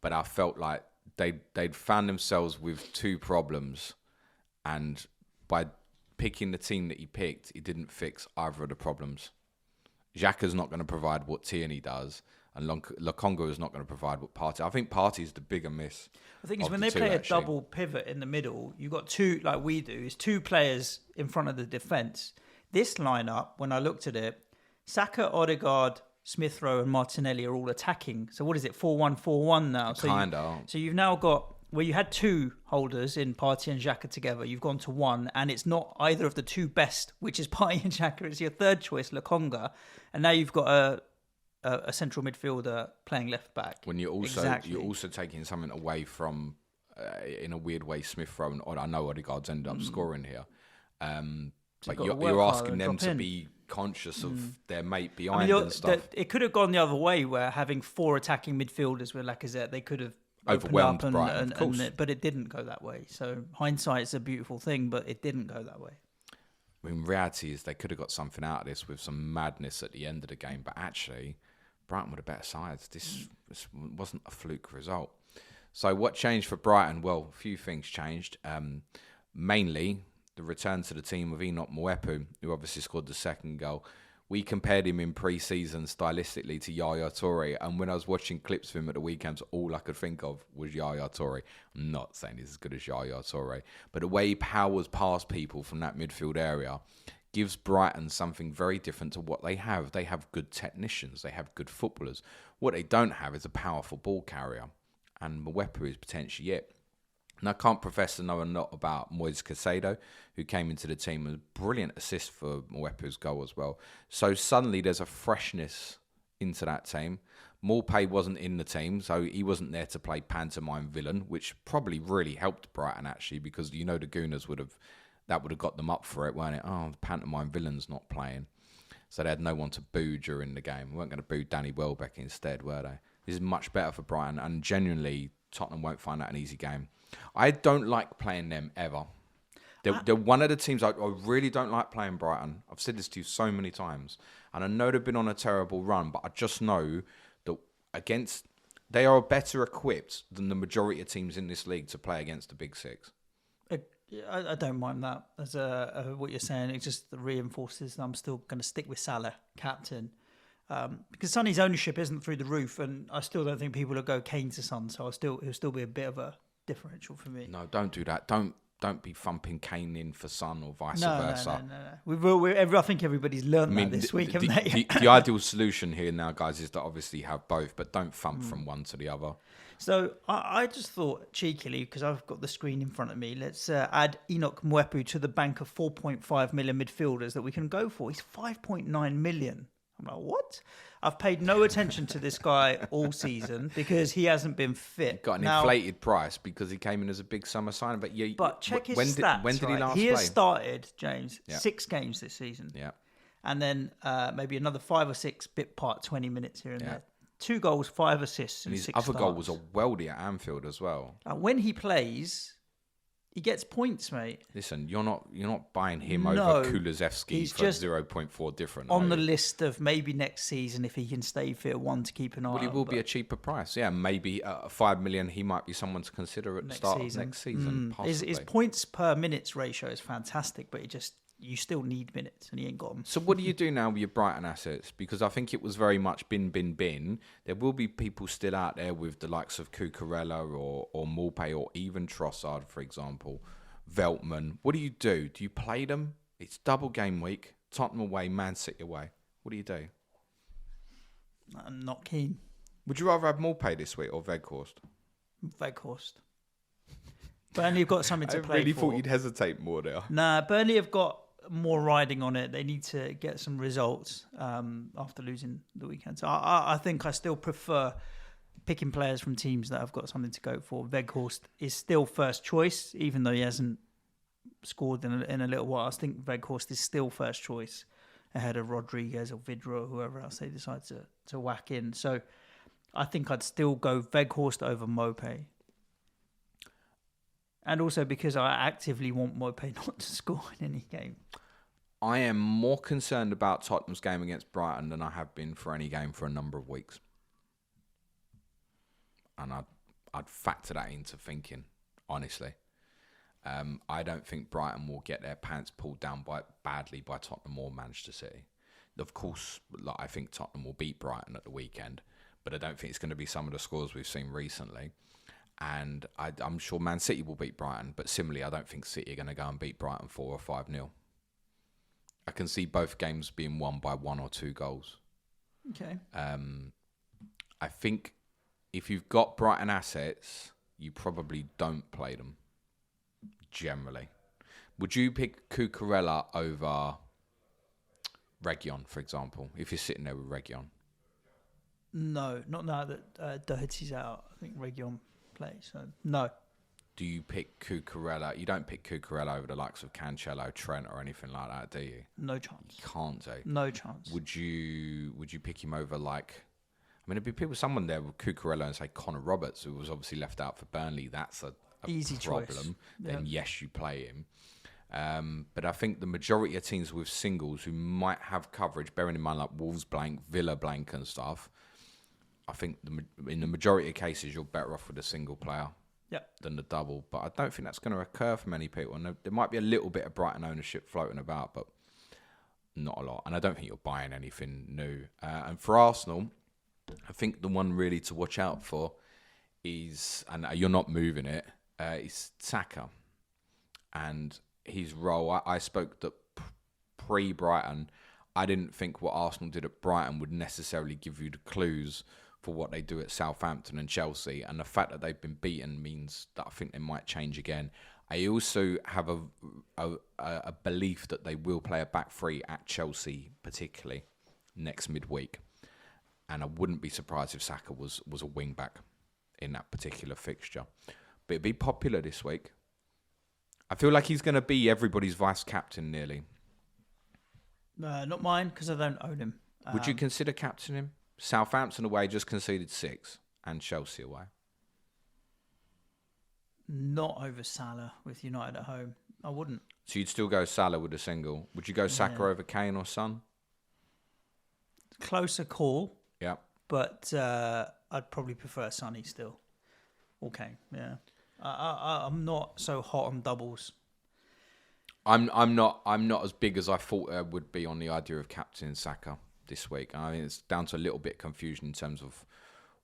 but I felt like they'd found themselves with two problems, and by picking the team that he picked, he didn't fix either of the problems. Xhaka's not going to provide what Tierney does, and Lokonga is not going to provide what Partey. I think Partey is the bigger miss. I think it's when they play a double pivot in the middle, you've got two, like we do, is two players in front of the defence. This lineup, when I looked at it, Saka, Odegaard, Smith Rowe and Martinelli are all attacking. So what is it, 4-1-4-1 now? So you've now got, where you had two holders in Partey and Xhaka together, you've gone to one, and it's not either of the two best, which is Partey and Xhaka. It's your third choice, Lokonga, and now you've got a central midfielder playing left back. When you're also taking something away from, in a weird way, Smith Rowe and I know Odegaard's ended up scoring here, but you're asking them to be conscious of their mate behind and stuff. It could have gone the other way, where having four attacking midfielders with Lacazette, they could have overwhelmed Brighton, but it didn't go that way. So hindsight is a beautiful thing, but it didn't go that way. I mean, reality is they could have got something out of this with some madness at the end of the game, but actually, Brighton were the better sides. This wasn't a fluke result. So what changed for Brighton? Well, a few things changed. Mainly, the return to the team of Enoch Mwepu, who obviously scored the second goal. We compared him in pre-season stylistically to Yaya Toure, and when I was watching clips of him at the weekends, all I could think of was Yaya Toure. I'm not saying he's as good as Yaya Toure, but the way he powers past people from that midfield area gives Brighton something very different to what they have. They have good technicians, they have good footballers. What they don't have is a powerful ball carrier, and Mwepu is potentially it. And I can't profess to know a lot about Moise Caicedo, who came into the team with a brilliant assist for Mwepu's goal as well. So suddenly there's a freshness into that team. Maupay wasn't in the team, so he wasn't there to play pantomime villain, which probably really helped Brighton actually, because the Gooners would have got them up for it, weren't it? Oh, the pantomime villain's not playing. So they had no one to boo during the game. We weren't going to boo Danny Welbeck instead, were they? This is much better for Brighton, and genuinely Tottenham won't find that an easy game. I don't like playing them ever. They're one of the teams I really don't like playing Brighton. I've said this to you so many times. And I know they've been on a terrible run, but I just know that they are better equipped than the majority of teams in this league to play against the Big Six. I don't mind that. As what you're saying, it just reinforces that I'm still going to stick with Salah, captain. Because Sonny's ownership isn't through the roof, and I still don't think people will go Kane to Son, so he'll still be a bit of a differential for me. No, don't do that. Don't be thumping Kane in for Son or vice versa. No. I think everybody's learned that this week, haven't they? The ideal solution here now, guys, is to obviously have both, but don't thump from one to the other. So I just thought, cheekily, because I've got the screen in front of me, let's add Enoch Mwepu to the bank of 4.5 million midfielders that we can go for. He's 5.9 million. I'm like, what? I've paid no attention to this guy all season because he hasn't been fit. He got an inflated price because he came in as a big summer signing. But check his stats. When did he last play? He has started, James, 6 games this season. Yeah. And then maybe another 5 or 6 bit part, 20 minutes here and there. 2 goals, 5 assists, and 6 his other starts. goal was a worldie at Anfield as well. When he plays, he gets points, mate. Listen, you're not buying him over Kulusevski for 0.4 different. On the list of maybe next season, if he can stay fit, one to keep an eye on. Well, he will be a cheaper price. Yeah, maybe 5 million, he might be someone to consider at the start of next season. His points per minutes ratio is fantastic, but it just you still need minutes, and he ain't got them. So what do you do now with your Brighton assets? Because I think it was very much bin. There will be people still out there with the likes of Cucurella or Maupay or even Trossard, for example, Veltman. What do? Do you play them? It's double game week, Tottenham away, Man City away. What do you do? I'm not keen. Would you rather have Maupay this week or Weghorst? Weghorst. Burnley have got something to play for. I really thought you'd hesitate more there. Nah, Burnley have got more riding on it. They need to get some results after losing the weekend. So I think I still prefer picking players from teams that have got something to go for. Weghorst is still first choice, even though he hasn't scored in a little while. I think Weghorst is still first choice ahead of Rodriguez or Vidra or whoever else they decide to whack in. So I think I'd still go Weghorst over Maupay. And also because I actively want Maupay not to score in any game. I am more concerned about Tottenham's game against Brighton than I have been for any game for a number of weeks. And I'd factor that into thinking, honestly. I don't think Brighton will get their pants pulled down badly by Tottenham or Manchester City. Of course, I think Tottenham will beat Brighton at the weekend, but I don't think it's going to be some of the scores we've seen recently. And I'm sure Man City will beat Brighton, but similarly, I don't think City are going to go and beat Brighton 4 or 5-0. I can see both games being won by 1 or 2 goals. Okay. I think if you've got Brighton assets, you probably don't play them, generally. Would you pick Cucurella over Reguilon, for example, if you're sitting there with Reguilon? No, not now that Doherty's out. I think Reguilon plays, so no. Do you pick Cucurella? You don't pick Cucurella over the likes of Cancelo, Trent, or anything like that, do you? No chance. You can't do. No chance. Would you pick him over there'd be someone there with Cucurella and say Connor Roberts, who was obviously left out for Burnley. That's a easy problem. Choice. Then yes, you play him. But I think the majority of teams with singles who might have coverage, bearing in mind like Wolves blank, Villa blank and stuff, I think in the majority of cases you're better off with a single player than the double. But I don't think that's going to occur for many people. And there might be a little bit of Brighton ownership floating about, but not a lot. And I don't think you're buying anything new. And for Arsenal, I think the one really to watch out for is, and you're not moving it, is Saka. And his role, I spoke that pre-Brighton, I didn't think what Arsenal did at Brighton would necessarily give you the clues for what they do at Southampton and Chelsea. And the fact that they've been beaten means that I think they might change again. I also have a belief that they will play a back three at Chelsea, particularly next midweek. And I wouldn't be surprised if Saka was a wing back in that particular fixture. But it'd be popular this week. I feel like he's going to be everybody's vice captain nearly. Not mine, because I don't own him. Would you consider captaining him? Southampton away just conceded 6 and Chelsea away. Not over Salah with United at home. I wouldn't. So you'd still go Salah with a single. Would you go Saka over Kane or Son? Closer call. Yeah. But I'd probably prefer Sonny still. Or Kane, yeah. I'm not so hot on doubles. I'm not as big as I thought I would be on the idea of captaining Saka this week. I mean, it's down to a little bit of confusion in terms of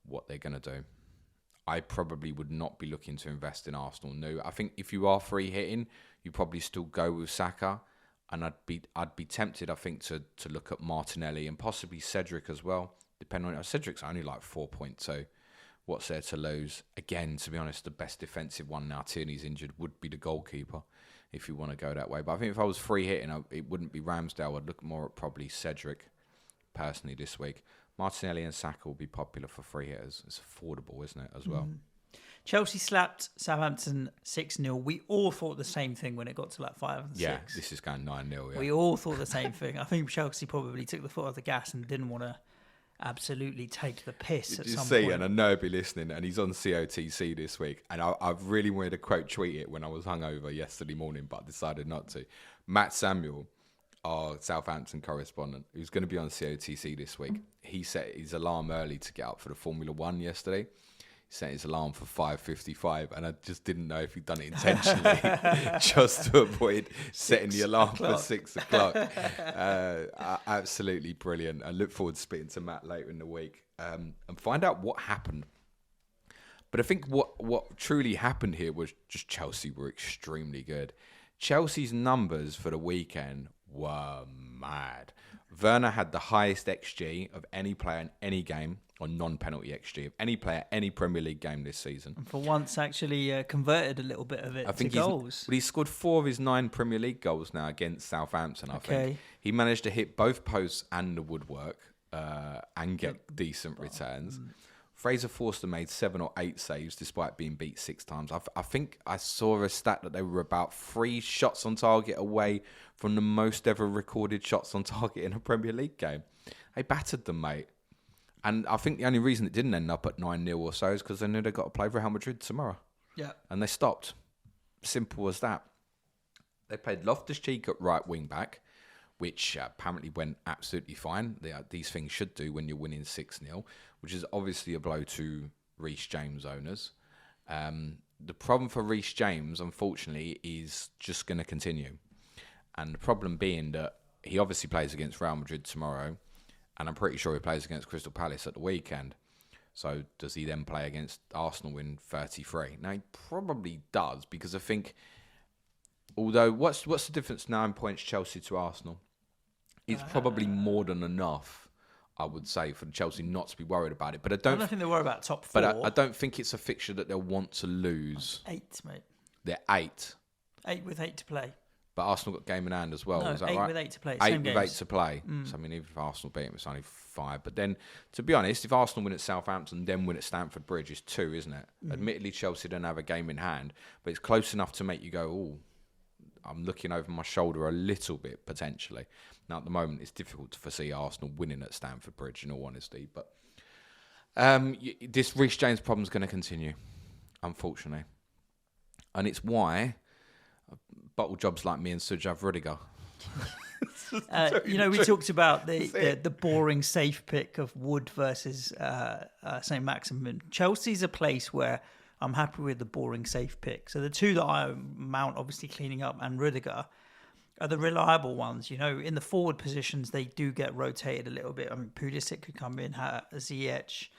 what they're going to do. I probably would not be looking to invest in Arsenal new. I think if you are free hitting, you probably still go with Saka, and I'd be tempted, I think, to look at Martinelli and possibly Cedric as well. Depending on Cedric's only like 4.2. What's there to lose? Again, to be honest, the best defensive one now, Tierney's injured, would be the goalkeeper, if you want to go that way. But I think if I was free hitting, it wouldn't be Ramsdale. I'd look more at probably Cedric, personally, this week. Martinelli and Saka will be popular for free hitters. It's affordable, isn't it, as well? Chelsea slapped Southampton 6-0. We all thought the same thing when it got to like 5 and 6. Yeah, this is going 9-0, yeah. We all thought the same thing. I think Chelsea probably took the foot off the gas and didn't want to absolutely take the piss at some point. And I know he'll be listening, and he's on COTC this week, and I really wanted to quote tweet it when I was hungover yesterday morning, but I decided not to. Matt Samuel, our Southampton correspondent, who's going to be on COTC this week, he set his alarm early to get up for the Formula 1 yesterday. set his alarm for 5:55, and I just didn't know if he'd done it intentionally, just to avoid setting the alarm for 6 o'clock. Absolutely brilliant. I look forward to speaking to Matt later in the week and find out what happened. But I think what truly happened here was just Chelsea were extremely good. Chelsea's numbers for the weekend were mad. Werner had the highest XG of any player in any game, or non-penalty XG of any player, any Premier League game this season. And for once, actually converted a little bit of it to goals. He scored 4 of his 9 Premier League goals now against Southampton, I think. He managed to hit both posts and the woodwork and get decent returns. Fraser Forster made 7 or 8 saves despite being beat 6 times. I think I saw a stat that they were about 3 shots on target away from the most ever recorded shots on target in a Premier League game. They battered them, mate. And I think the only reason it didn't end up at 9-0 or so is because they knew they got to play Real Madrid tomorrow. Yeah. And they stopped. Simple as that. They played Loftus-Cheek at right wing back, which apparently went absolutely fine. These things should do when you're winning 6-0, which is obviously a blow to Reece James owners. The problem for Reece James, unfortunately, is just going to continue. And the problem being that he obviously plays against Real Madrid tomorrow, and I'm pretty sure he plays against Crystal Palace at the weekend. So does he then play against Arsenal in 33? Now, he probably does, because I think, although, what's the difference 9 points Chelsea to Arsenal? It's probably more than enough, I would say, for Chelsea not to be worried about it. But I don't think they worry about top 4. But I don't think it's a fixture that they'll want to lose. 8, mate. They're 8. 8 with 8 to play. But Arsenal got game in hand as well. No, is that 8 right? with 8 to play. 8 Same with games. 8 to play. So, I mean, even if Arsenal beat them, it's only 5. But then, to be honest, if Arsenal win at Southampton, then win at Stamford Bridge, it's 2, isn't it? Admittedly, Chelsea don't have a game in hand, but it's close enough to make you go, oh, I'm looking over my shoulder a little bit, potentially. Now, at the moment, it's difficult to foresee Arsenal winning at Stamford Bridge, in all honesty. But this Reece James problem is going to continue, unfortunately. And it's why bottle jobs like me and Suj have Rudiger. We talked about the boring safe pick of Wood versus St. Maximin. Chelsea's a place where I'm happy with the boring safe pick. So the two that I Mount obviously cleaning up and Rudiger are the reliable ones. You know, in the forward positions, they do get rotated a little bit. I mean, Pulisic could come in, Ziyech.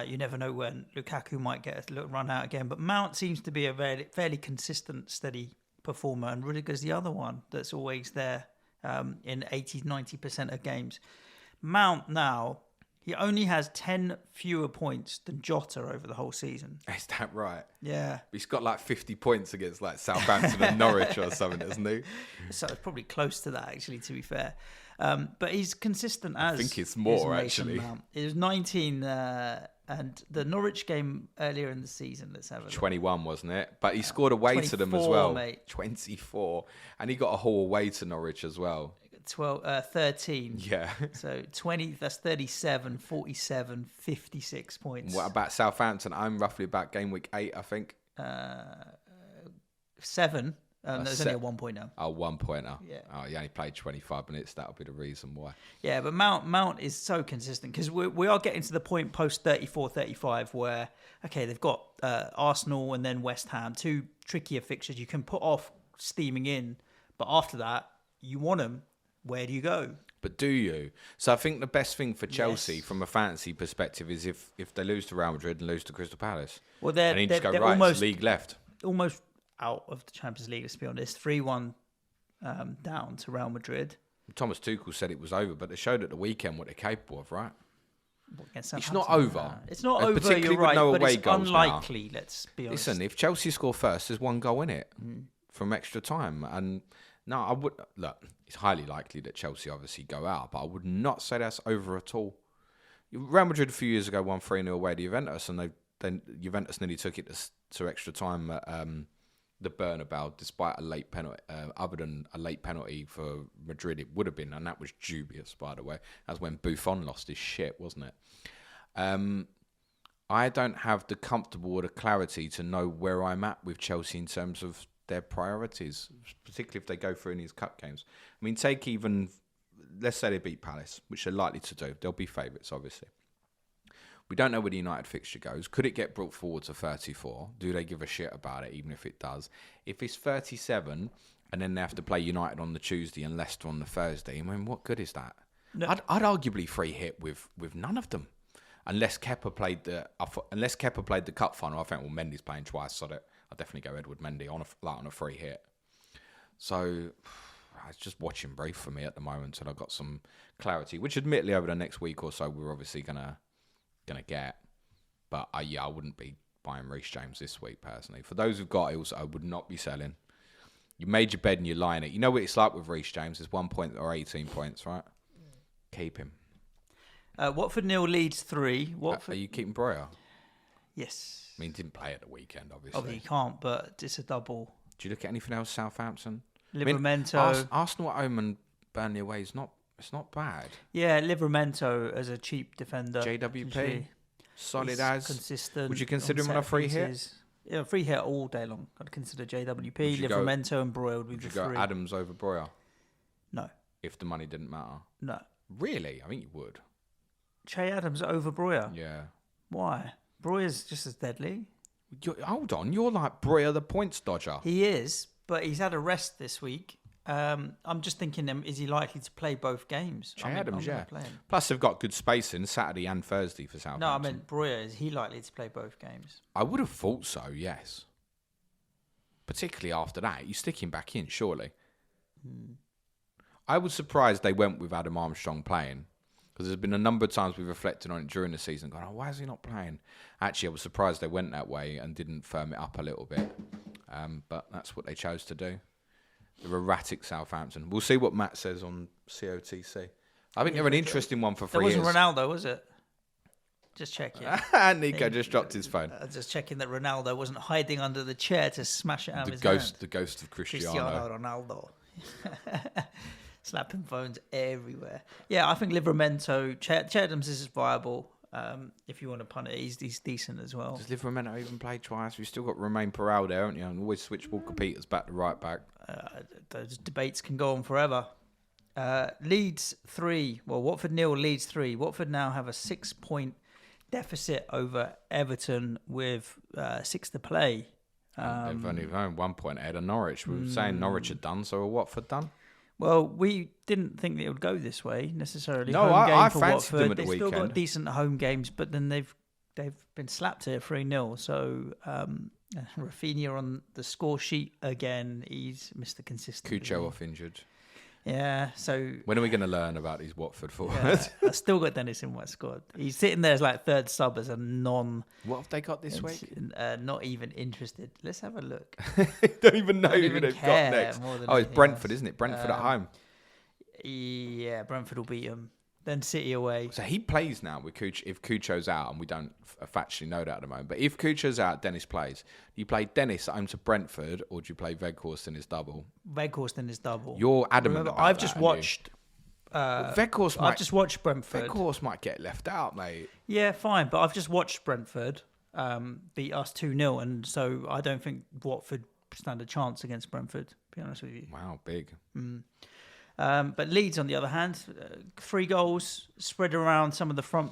You never know when Lukaku might get a little run out again. But Mount seems to be a fairly consistent, steady performer. And Rudiger's the other one that's always there in 80-90% of games. Mount now, he only has 10 fewer points than Jota over the whole season. Is that right? Yeah. He's got like 50 points against like Southampton and Norwich or something, isn't he? So it's probably close to that, actually, to be fair. But he's consistent as... I think it's more, actually. Mount. It was 19... and the Norwich game earlier in the season, let's have a look. 21, wasn't it? But he scored away to them as well. Mate. 24. And he got a haul away to Norwich as well. 13. Yeah. So 20, that's 37, 47, 56 points. What about Southampton? I'm roughly about game week 8, I think. 7. There's only a 1 point now. 1 point now. Yeah. Oh, he only played 25 minutes. That'll be the reason why. Yeah, but Mount is so consistent because we are getting to the point post 34-35 where, okay, they've got Arsenal and then West Ham, 2 trickier fixtures. You can put off steaming in, but after that, you want them. Where do you go? But do you? So I think the best thing for Chelsea from a fantasy perspective is if they lose to Real Madrid and lose to Crystal Palace. Well, they're just go, right, almost, it's league left. Almost out of the Champions League, let's be honest. 3-1 down to Real Madrid. Thomas Tuchel said it was over, but they showed at the weekend what they're capable of, right? It's not over. It's not over, you're right, no but it's unlikely, now. Let's be honest. Listen, if Chelsea score first, there's 1 goal in it from extra time. And no, I would... Look, it's highly likely that Chelsea obviously go out, but I would not say that's over at all. Real Madrid a few years ago won 3-0 away to Juventus, and then Juventus nearly took it to extra time at the Bernabeu, despite a late penalty. Other than a late penalty for Madrid, it would have been, and that was dubious, by the way. That's when Buffon lost his shit, wasn't it? I don't have the comfortable or the clarity to know where I'm at with Chelsea in terms of their priorities, particularly if they go through in these cup games. I mean, take even, let's say they beat Palace, which they're likely to do. They'll be favourites, obviously. We don't know where the United fixture goes. Could it get brought forward to 34? Do they give a shit about it, even if it does? If it's 37, and then they have to play United on the Tuesday and Leicester on the Thursday, I mean, what good is that? No. I'd arguably free hit with none of them. Unless Kepa played the cup final, I think Mendy's playing twice, so I'll definitely go Edward Mendy on a free hit. So it's just watching brief for me at the moment, and I've got some clarity, which admittedly over the next week or so we're obviously gonna get. But I wouldn't be buying Reece James this week personally. For those who've got it, I would not be selling. You made your bed and you're lying it. You know what it's like with Reece James? It's 1 point or 18 points, right? Keep him. Watford 0, Leeds 3. Are you keeping Breuer? Yes. I mean, he didn't play at the weekend, obviously. Obviously, he can't, but it's a double. Do you look at anything else, Southampton? Livramento. I mean, Arsenal at home and Burnley away it's not bad. Yeah, Livramento as a cheap defender. JWP. Solid He's as. Consistent. Would you consider him on a free hit? Yeah, free hit all day long. I'd consider JWP, Livramento and Breuer would be the three. Would you go Adams over Breuer? No. If the money didn't matter? No. Really? I think you would. Che Adams over Breuer? Yeah. Why? Breuer's just as deadly. Hold on, you're like Breuer the points dodger. He is, but he's had a rest this week. I'm just thinking, is he likely to play both games? Che Adams, yeah. Plus, they've got good spacing Saturday and Thursday for Southampton. No, I meant Breuer. Is he likely to play both games? I would have thought so, yes. Particularly after that. You stick him back in, surely. I was surprised they went with Adam Armstrong playing. Because there's been a number of times we've reflected on it during the season, going, why is he not playing? Actually, I was surprised they went that way and didn't firm it up a little bit. But that's what they chose to do. The erratic Southampton. We'll see what Matt says on COTC. I think they're an interesting one for 3 years. That wasn't Ronaldo, was it? Just checking. Nico just dropped his phone. Just checking that Ronaldo wasn't hiding under the chair to smash it out of his hand. The ghost of Cristiano Ronaldo. Slapping phones everywhere. Yeah, I think Livramento, Che Adams is viable. If you want to punt it, he's decent as well. Does Livramento even play twice? We've still got Romain Peral there, haven't you? And always switch Walker Peters back to right back. Those debates can go on forever. Leeds 3. Well, Watford 0, Leeds 3. Watford now have a 6-point deficit over Everton with 6 to play. They've only 1 point ahead of Norwich. We were saying Norwich had done, so are Watford done? Well, we didn't think that it would go this way necessarily. No, I fancied them at the weekend. They've still got decent home games, but then they've been slapped here 3-0. So Rafinha on the score sheet again. He's Mr. Consistent. Cucho off injured. Yeah, so... When are we going to learn about these Watford forwards? Yeah, I've still got Dennis in my squad. He's sitting there as like third sub as a non... What have they got this week? Not even interested. Let's have a look. Don't even know who they've got next. It's Brentford, isn't it? Brentford at home. Yeah, Brentford will beat them. Then City away. So he plays now with Cucho. If Cucho's out, and we don't factually know that at the moment, but if Cucho's out, Dennis plays. Do you play Dennis at home to Brentford, or do you play Weghorst in his double? Weghorst in his double. You're adamant about I've just watched... Weghorst I've just watched Brentford. Weghorst might get left out, mate. Yeah, fine, but I've just watched Brentford beat us 2-0, and so I don't think Watford stand a chance against Brentford, to be honest with you. Wow, big. But Leeds, on the other hand, 3 goals spread around some of the front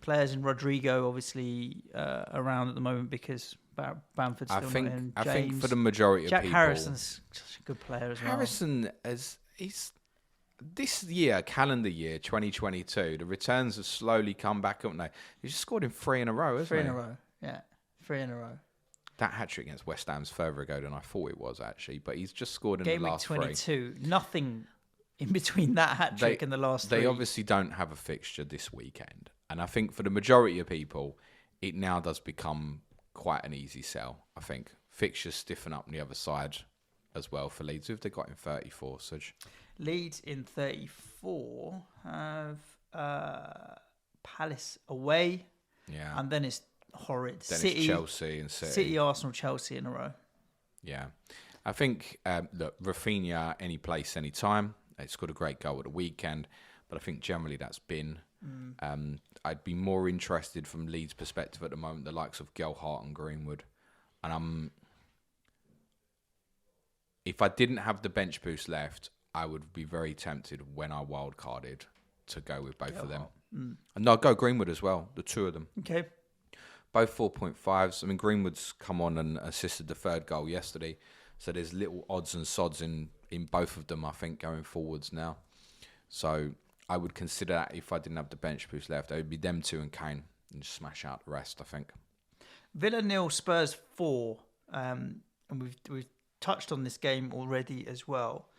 players, and Rodrigo obviously around at the moment because Bamford's still not in. I think for the majority of people, Jack Harrison's such a good player as well. Harrison he's this year, calendar year 2022, the returns have slowly come back, haven't they? He's just scored in 3 in a row, hasn't he? 3 in a row, yeah, 3 in a row. That hat-trick against West Ham's further ago than I thought it was, actually. But he's just scored in Gameweek the last 22. Nothing in between that hat-trick and the last 3. They obviously don't have a fixture this weekend. And I think for the majority of people, it now does become quite an easy sell, I think. Fixtures stiffen up on the other side as well for Leeds. Who have they got in 34, Suj? Leeds in 34 have Palace away. Yeah. And then it's horrid. Then City, it's Chelsea and City. City, Arsenal, Chelsea in a row. Yeah. I think, look, Rafinha, any place, any time. It's got a great goal at the weekend. But I think generally that's been... I'd be more interested from Leeds' perspective at the moment, the likes of Gelhardt and Greenwood. And if I didn't have the bench boost left, I would be very tempted when I wildcarded to go with both of them. Mm. And I'll go Greenwood as well, the two of them. Okay. Both 4.5s. I mean, Greenwood's come on and assisted the third goal yesterday. So there's little odds and sods in both of them, I think, going forwards now. So I would consider that if I didn't have the bench boost left, it would be them two and Kane and just smash out the rest, I think. Villa 0, Spurs 4. And we've touched on this game already as well.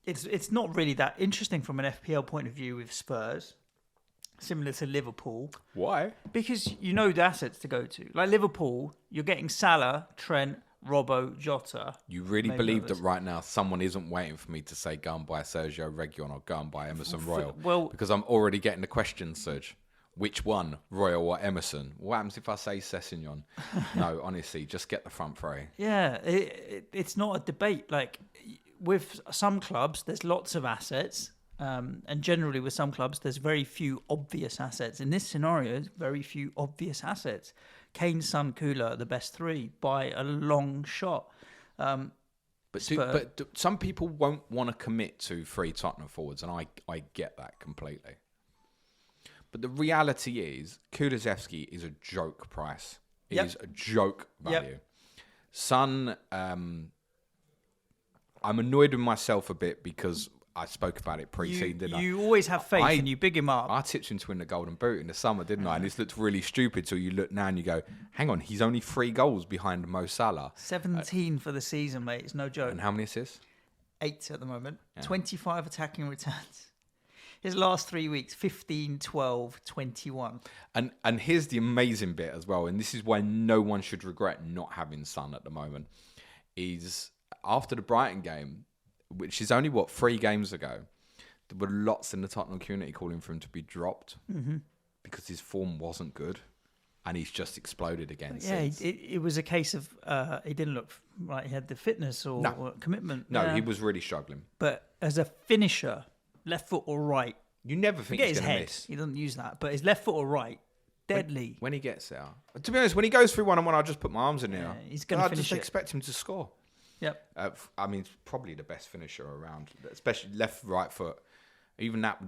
It's not really that interesting from an FPL point of view with Spurs. Similar to Liverpool. Why? Because you know the assets to go to. Like Liverpool, you're getting Salah, Trent, Robbo, Jota. You really believe that right now someone isn't waiting for me to say go and buy Sergio Reguilon or go and buy Emerson Royal? Well, because I'm already getting the question, Serge. Which one, Royal or Emerson? What happens if I say Sessegnon? No, honestly, just get the front three. Yeah, it's not a debate. Like with some clubs, there's lots of assets. And generally with some clubs, there's very few obvious assets. In this scenario, very few obvious assets. Kane, Son, Kula are the best three by a long shot. But some people won't want to commit to 3 Tottenham forwards, and I get that completely. But the reality is, Kulusevski is a joke price. It is a joke value. Yep. Son, I'm annoyed with myself a bit because I spoke about it pre-season, didn't I? You always have faith and you big him up. I tipped him to win the Golden Boot in the summer, didn't I? And this looked really stupid till you look now and you go, hang on, he's only 3 goals behind Mo Salah. 17 for the season, mate. It's no joke. And how many assists? 8 at the moment. Yeah. 25 attacking returns. His last 3 weeks, 15, 12, 21. And here's the amazing bit as well, and this is why no one should regret not having Son at the moment, is after the Brighton game, which is only, 3 games ago, there were lots in the Tottenham community calling for him to be dropped because his form wasn't good and he's just exploded again. Yeah, it was a case of he didn't look like he had the fitness or commitment. No, he was really struggling. But as a finisher, left foot or right, you never think he's going to miss. He doesn't use that, but his left foot or right, deadly. When he gets there. To be honest, when he goes through 1-on-1, I'll just put my arms in there. He's going to finish it. I just expect him to score. Yep. I mean, it's probably the best finisher around, especially left, right foot. Even that,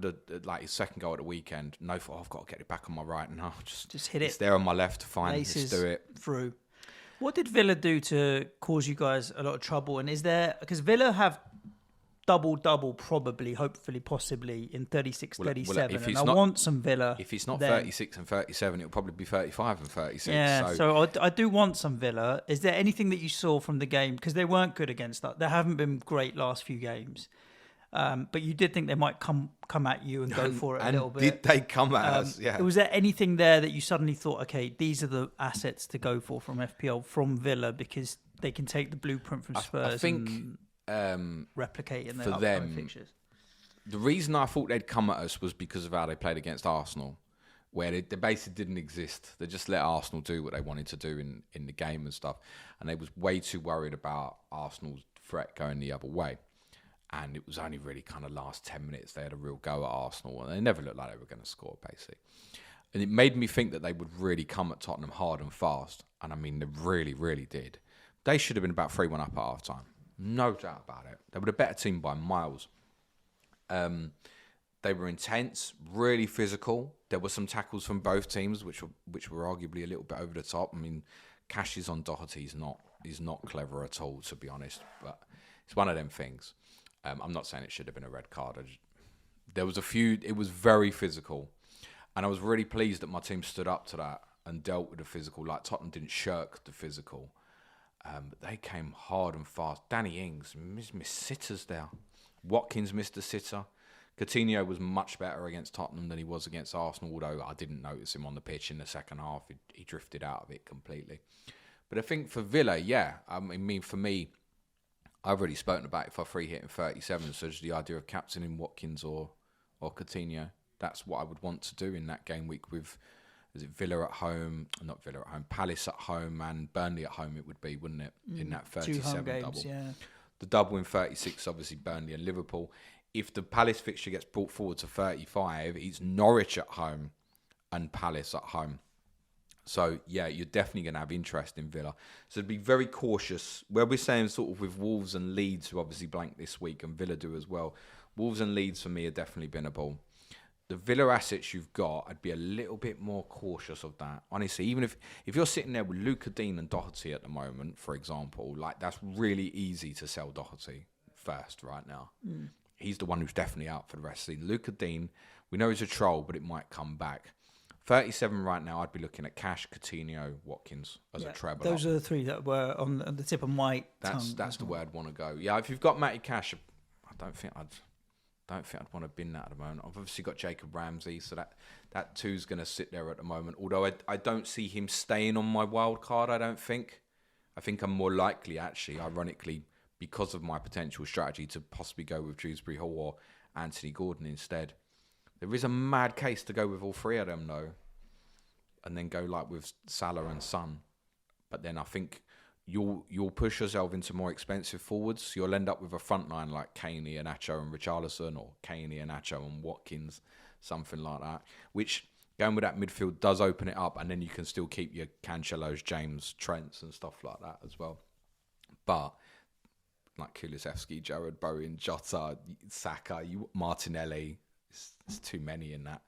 like his second goal at the weekend, no thought, I've got to get it back on my right, and I'll just hit it. It's there on my left, fine, let's do it. Through. What did Villa do to cause you guys a lot of trouble? And is there, because Villa have double probably, hopefully, possibly in 36, 37. And I want some Villa. If it's not 36 and 37, it'll probably be 35 and 36. Yeah, so I do want some Villa. Is there anything that you saw from the game? Because they weren't good against that. They haven't been great last few games. But you did think they might come at you and go for it a little bit. Did they come at us? Yeah. Was there anything there that you suddenly thought, okay, these are the assets to go for from FPL, from Villa, because they can take the blueprint from Spurs? I think replicate in their for them fixtures. The reason I thought they'd come at us was because of how they played against Arsenal, where they basically didn't exist. They just let Arsenal do what they wanted to do in the game and stuff, and they was way too worried about Arsenal's threat going the other way. And it was only really kind of last 10 minutes they had a real go at Arsenal, and they never looked like they were going to score, basically. And it made me think that they would really come at Tottenham hard and fast, and I mean they really, really did. They should have been about 3-1 up at half time. No doubt about it. They were the better team by miles. They were intense, really physical. There were some tackles from both teams, which were arguably a little bit over the top. I mean, Cash's on Doherty is not clever at all, to be honest. But it's one of them things. I'm not saying it should have been a red card. There was a few. It was very physical, and I was really pleased that my team stood up to that and dealt with the physical. Like Tottenham didn't shirk the physical. But they came hard and fast. Danny Ings missed sitters there. Watkins missed a sitter. Coutinho was much better against Tottenham than he was against Arsenal, although I didn't notice him on the pitch in the second half. He drifted out of it completely. But I think for Villa, yeah. I mean, for me, I've already spoken about if I free hit in 37, so just the idea of captaining Watkins or Coutinho. That's what I would want to do in that game week with... Is it Villa at home? Not Villa at home. Palace at home and Burnley at home. It would be, wouldn't it? In that 37 games, double. Yeah. The double in 36, obviously Burnley and Liverpool. If the Palace fixture gets brought forward to 35, it's Norwich at home and Palace at home. So yeah, you're definitely going to have interest in Villa. So be very cautious. Where we're saying sort of with Wolves and Leeds, who obviously blank this week, and Villa do as well. Wolves and Leeds for me are definitely winnable. the Villa assets you've got, I'd be a little bit more cautious of that. Honestly, even if you're sitting there with Luca Dean and Doherty at the moment, for example, like that's really easy to sell Doherty first right now. He's the one who's definitely out for the rest of the season. Luca Dean, we know he's a troll, but it might come back. 37 right now, I'd be looking at Cash, Coutinho, Watkins as a treble. Those are the three that were on the tip of my tongue. That's the way I'd want to go. Yeah, if you've got Matty Cash, I don't think I'd want to bin that at the moment. I've obviously got Jacob Ramsey, so that two's going to sit there at the moment. Although I don't see him staying on my wild card, I don't think. I think I'm more likely, actually, ironically, because of my potential strategy, to possibly go with Dewsbury Hall or Anthony Gordon instead. There is a mad case to go with all three of them, though, and then go like with Salah and Son. But then I think you'll push yourself into more expensive forwards. You'll end up with a front line like Kaney and Acho and Richarlison, or Kaney and Acho and Watkins, something like that. Which, going with that midfield, does open it up, and then you can still keep your Cancelos, James, Trents and stuff like that as well. But like Kulusevski, Jared Bowen, Jota, Saka, Martinelli, it's too many in that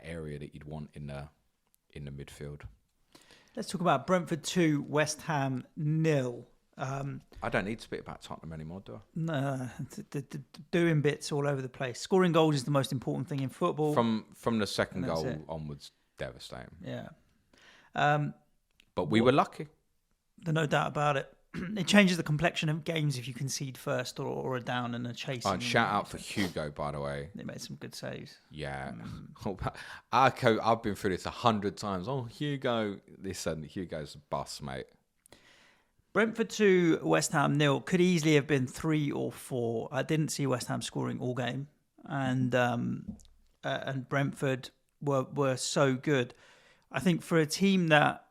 area that you'd want in the midfield. Let's talk about Brentford 2, West Ham 0. I don't need to speak about Tottenham anymore, do I? No, doing bits all over the place. Scoring goals is the most important thing in football. From the second goal onwards, devastating. Yeah. But we were lucky. There's no doubt about it. It changes the complexion of games if you concede first or a down and a chasing. Oh, shout out for Hugo, by the way. They made some good saves. Yeah. I've been through this 100 times. Oh, Hugo. Listen, Hugo's a boss, mate. Brentford 2, West Ham 0. Could easily have been 3 or 4. I didn't see West Ham scoring all game. And Brentford were so good. I think for a team that,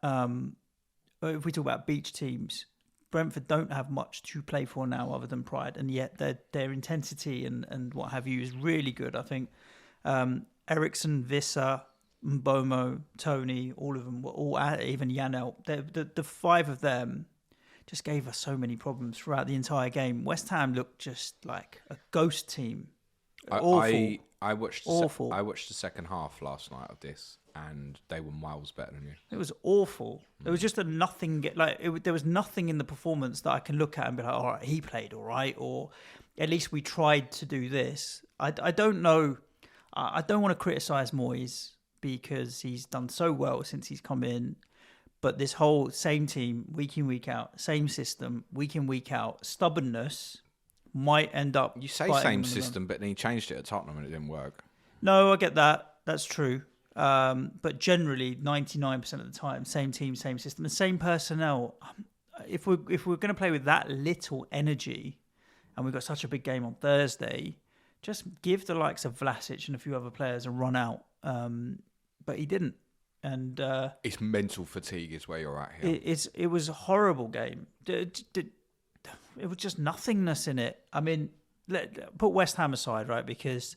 if we talk about beach teams, Brentford don't have much to play for now other than pride, and yet their intensity and what have you is really good. I think Eriksson, Visser, Mbomo, Tony, all of them were all, even Janel, the five of them just gave us so many problems throughout the entire game. West Ham looked just like a ghost team. Awful. I watched awful. I watched the second half last night of this, and they were miles better than you. It was awful. There was just a nothing. There was nothing in the performance that I can look at and be like, all right, he played all right, or at least we tried to do this. I don't know. I don't want to criticise Moyes because he's done so well since he's come in. But this whole same team, week in, week out, same system, week in, week out, stubbornness might end up... You say same system, but then he changed it at Tottenham and it didn't work. No, I get that. That's true. But generally, 99% of the time, same team, same system, and same personnel. If we're going to play with that little energy, and we've got such a big game on Thursday, just give the likes of Vlasic and a few other players a run out. But he didn't. And it's mental fatigue is where you're at here. It was a horrible game. It was just nothingness in it. I mean, put West Ham aside, right? Because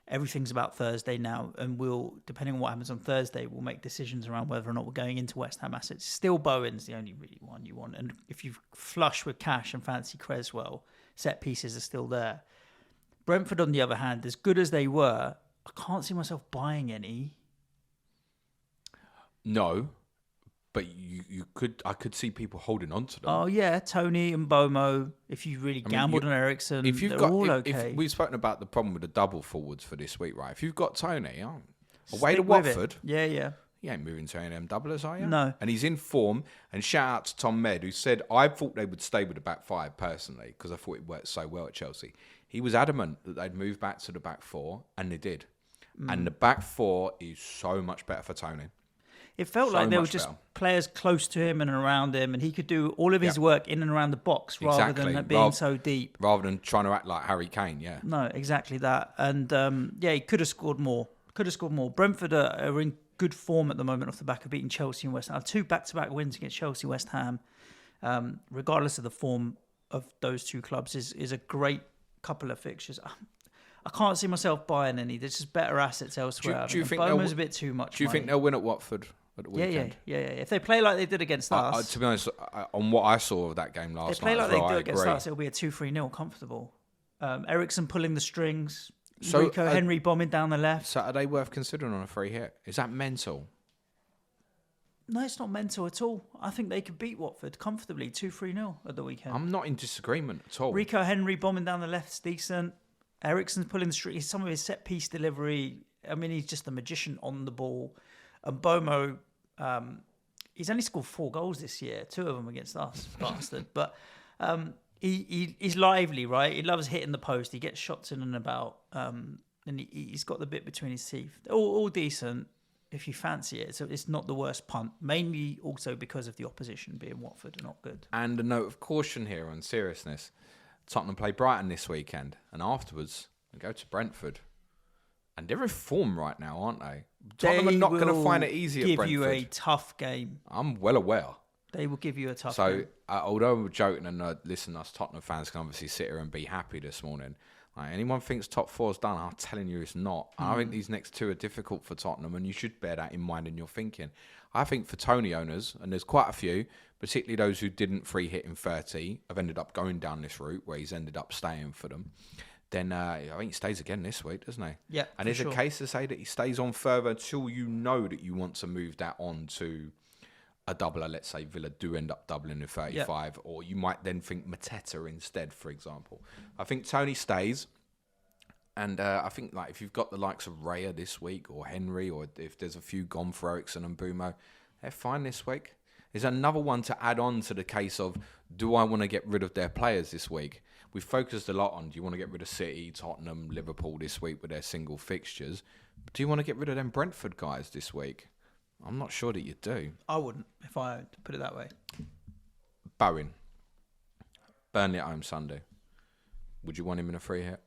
everything's about Thursday now, and we'll, depending on what happens on Thursday, we'll make decisions around whether or not we're going into West Ham assets. Still, Bowen's the only really one you want, and if you flush with cash and fancy Creswell, set pieces are still there. Brentford, on the other hand, as good as they were, I can't see myself buying any. No. But I could see people holding on to them. Oh yeah, Tony and Bomo. If you really gambled on Eriksson, all okay. If we've spoken about the problem with the double forwards for this week, right? If you've got Tony, away to Watford. Yeah. You ain't moving to any of them doublers, are you? No. And he's in form. And shout out to Tom Med, who said, I thought they would stay with the back five personally, because I thought it worked so well at Chelsea. He was adamant that they'd move back to the back four, and they did. And the back four is so much better for Tony. It felt like there were just players close to him and around him, and he could do all of his work in and around the box rather than being so deep. Rather than trying to act like Harry Kane, yeah. No, exactly that. And he could have scored more. Brentford are in good form at the moment off the back of beating Chelsea and West Ham. 2 back-to-back wins against Chelsea, West Ham, regardless of the form of those two clubs, is a great couple of fixtures. I can't see myself buying any. There's just better assets elsewhere. Do you think Boma's a bit too much? Do you think they'll win at Watford at the weekend? Yeah. If they play like they did against us, to be honest, on what I saw of that game last night, if they play like they did against us, it'll be a 2-3-0 comfortable. Eriksson pulling the strings. So, Rico Henry bombing down the left. Saturday worth considering on a free hit. Is that mental? No, it's not mental at all. I think they could beat Watford comfortably, 2-3-0 at the weekend. I'm not in disagreement at all. Rico Henry bombing down the left's decent. Eriksen's pulling the street. Some of his set piece delivery. I mean, he's just a magician on the ball. And Bomo, he's only scored 4 goals this year, 2 of them against us, bastard. But he's lively, right? He loves hitting the post. He gets shots in and about, and he's got the bit between his teeth. All decent if you fancy it. So it's not the worst punt, mainly also because of the opposition being Watford and not good. And a note of caution here on seriousness. Tottenham play Brighton this weekend, and afterwards they go to Brentford. And they're in form right now, aren't they? Tottenham are not going to find it easy at Brentford. Give you a tough game. I'm well aware. They will give you a tough So, game. although we're joking, and listen, us Tottenham fans can obviously sit here and be happy this morning. Like, anyone thinks top 4's done, I'm telling you it's not. I think these next 2 are difficult for Tottenham, and you should bear that in mind in your thinking. I think for Tony owners, and there's quite a few, particularly those who didn't free hit in 30, have ended up going down this route where he's ended up staying for them. Then I think he stays again this week, doesn't he? Yeah, and there's a case to say that he stays on further until you know that you want to move that on to a doubler. Let's say Villa do end up doubling in 35, or you might then think Mateta instead, for example. I think Tony stays, and I think like if you've got the likes of Raya this week, or Henry, or if there's a few gone for Eriksen and Bumo, they're fine this week. There's another one to add on to the case of, do I want to get rid of their players this week? We've focused a lot on, do you want to get rid of City, Tottenham, Liverpool this week with their single fixtures? Do you want to get rid of them Brentford guys this week? I'm not sure that you do. I wouldn't, if I had to put it that way. Bowen. Burnley at home Sunday. Would you want him in a free hit?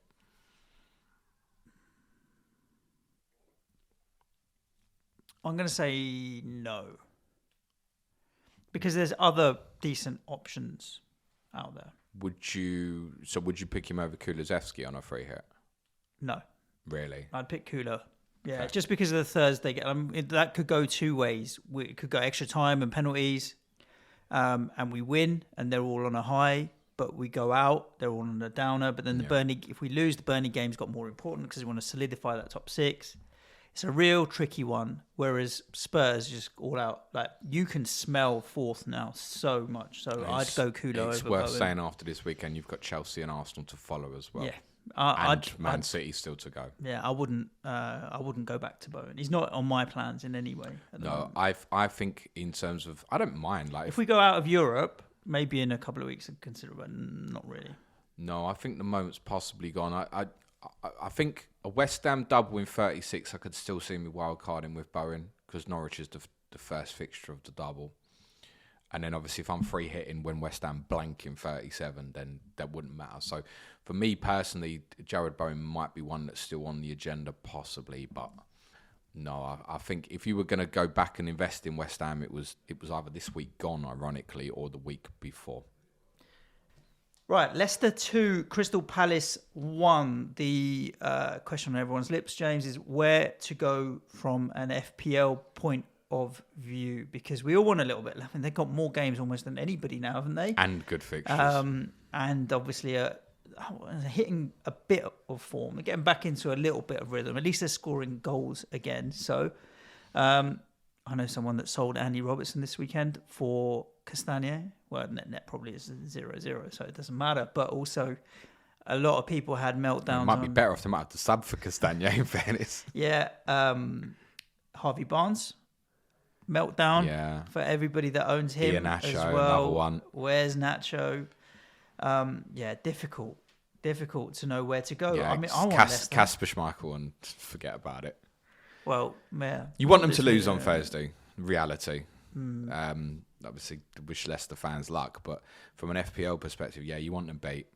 I'm going to say no. Because there's other decent options out there. Would you pick him over Kulusevski on a free hit? No. Really? I'd pick Kula. Yeah, Okay. just because of the Thursday game. That could go 2 ways. It could go extra time and penalties, and we win, and they're all on a high. But we go out, they're all on a downer. But then Burnley, if we lose, the Burnley game's got more important because we want to solidify that top 6. It's a real tricky one. Whereas Spurs just all out. Like, you can smell 4th now so much. So I'd go Kula over It's worth Bowen. saying after this weekend, you've got Chelsea and Arsenal to follow as well. Yeah. And Man City still to go. Yeah, I wouldn't go back to Bowen. He's not on my plans in any way. No, I think in terms of, I don't mind. Like if we go out of Europe, maybe in a couple of weeks I'd consider, but not really. No, I think the moment's possibly gone. I think a West Ham double in 36, I could still see me wild carding with Bowen because Norwich is the first fixture of the double. And then obviously if I'm free hitting when West Ham blank in 37, then that wouldn't matter. So for me personally, Jared Bowen might be one that's still on the agenda possibly, but no, I think if you were going to go back and invest in West Ham, it was either this week gone, ironically, or the week before. Right, Leicester 2, Crystal Palace 1. The question on everyone's lips, James, is where to go from an FPL point of view, because we all want a little bit. I mean, they've got more games almost than anybody now, haven't they? And good fixtures. And obviously hitting a bit of form. They're getting back into a little bit of rhythm. At least they're scoring goals again. So I know someone that sold Andy Robertson this weekend for Castagne. Well, net probably is 0-0, so it doesn't matter. But also, a lot of people had meltdowns. It might be better if they might have to sub for Castagne, in fairness. Yeah. Harvey Barnes, meltdown for everybody that owns him Ian Nacho, as well. another one. Where's Nacho? Difficult to know where to go. Yeah, I mean, I want Leicester. Kasper Schmeichel and forget about it. Well, yeah. You want them to lose on Thursday, reality. Obviously, wish Leicester fans luck, but from an FPL perspective, you want them beat,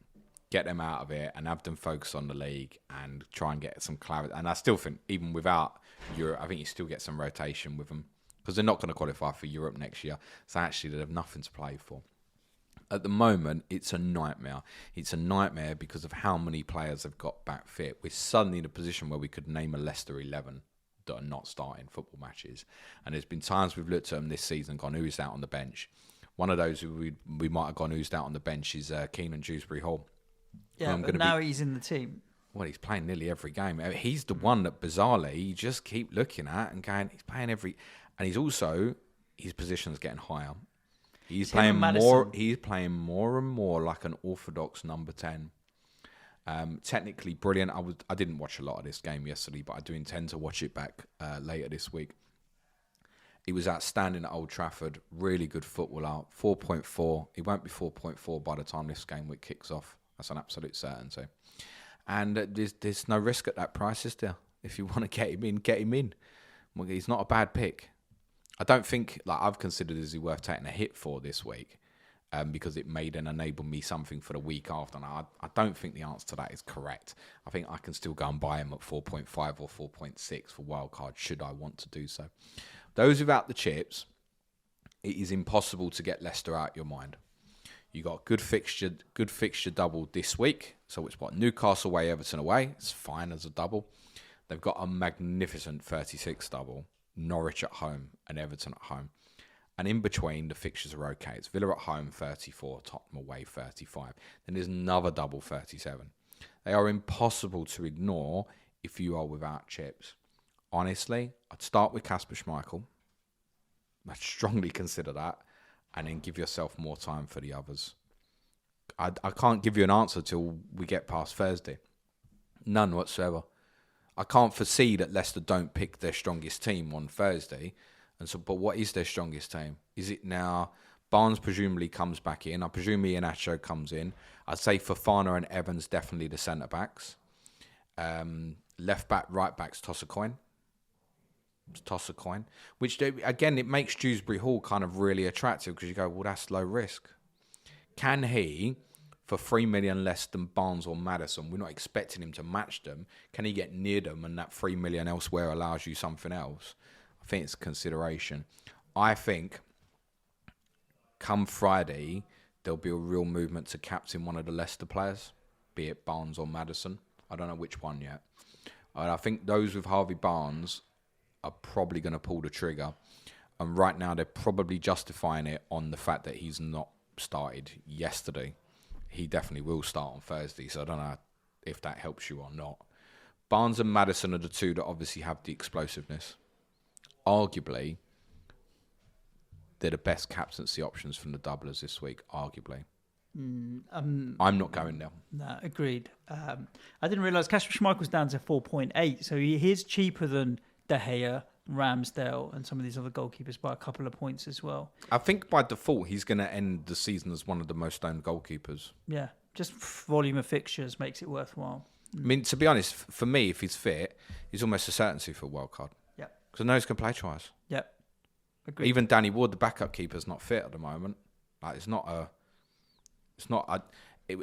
get them out of it, and have them focus on the league and try and get some clarity. And I still think, even without Europe, I think you still get some rotation with them because they're not going to qualify for Europe next year. So actually, they have nothing to play for. At the moment, it's a nightmare. It's a nightmare because of how many players have got back fit. We're suddenly in a position where we could name a Leicester 11 that are not starting football matches. And there's been times we've looked at them this season and gone, who's out on the bench? One of those who we might have gone, who's out on the bench is Keenan Dewsbury Hall. Yeah, but now he's in the team. Well, he's playing nearly every game. He's the one that bizarrely you just keep looking at and going, he's playing every, and he's also his position's getting higher. He's playing more. He's playing more and more like an orthodox number 10. Technically brilliant. I didn't watch a lot of this game yesterday, but I do intend to watch it back later this week. He was outstanding at Old Trafford. Really good footballer. 4.4. He won't be 4.4 by the time this game week kicks off. That's an absolute certainty. And there's no risk at that price, is there? If you want to get him in, get him in. Well, he's not a bad pick. I don't think, like, I've considered is he worth taking a hit for this week, because it may then enable me something for the week after. And I don't think the answer to that is correct. I think I can still go and buy him at 4.5 or 4.6 for wildcard should I want to do so. Those without the chips, it is impossible to get Leicester out your mind. You got good fixture double this week. So it's what, Newcastle away, Everton away. It's fine as a double. They've got a magnificent 36 double. Norwich at home and Everton at home. And in between, the fixtures are okay. It's Villa at home, 34. Tottenham away, 35. Then there's another double, 37. They are impossible to ignore if you are without chips. Honestly, I'd start with Kasper Schmeichel. I'd strongly consider that. And then give yourself more time for the others. I can't give you an answer till we get past Thursday. None whatsoever. I can't foresee that Leicester don't pick their strongest team on Thursday. And so, but what is their strongest team? Is it now Barnes presumably comes back in? I presume Iheanacho comes in. I'd say Fofana and Evans definitely the centre-backs. Left back, right backs, toss a coin. Toss a coin. Which, again, it makes Dewsbury Hall kind of really attractive because you go, well, that's low risk. Can he, for 3 million less than Barnes or Maddison, we're not expecting him to match them, can he get near them and that 3 million elsewhere allows you something else? I think it's a consideration. I think come Friday, there'll be a real movement to captain one of the Leicester players, be it Barnes or Maddison. I don't know which one yet. I think those with Harvey Barnes are probably going to pull the trigger. And right now, they're probably justifying it on the fact that he's not started yesterday. He definitely will start on Thursday, so I don't know if that helps you or not. Barnes and Maddison are the two that obviously have the explosiveness. Arguably, they're the best captaincy options from the doublers this week, arguably. I'm not going there. No, agreed. I didn't realise Kasper Schmeichel's down to 4.8, so he is cheaper than De Gea, Ramsdale, and some of these other goalkeepers by a couple of points as well. I think by default, he's going to end the season as one of the most owned goalkeepers. Yeah, just volume of fixtures makes it worthwhile. I mean, to be honest, for me, if he's fit, he's almost a certainty for a wild card. Yeah. Because I know he's going to play twice. Yep. Agreed. Even Danny Ward, the backup keeper's not fit at the moment. Like,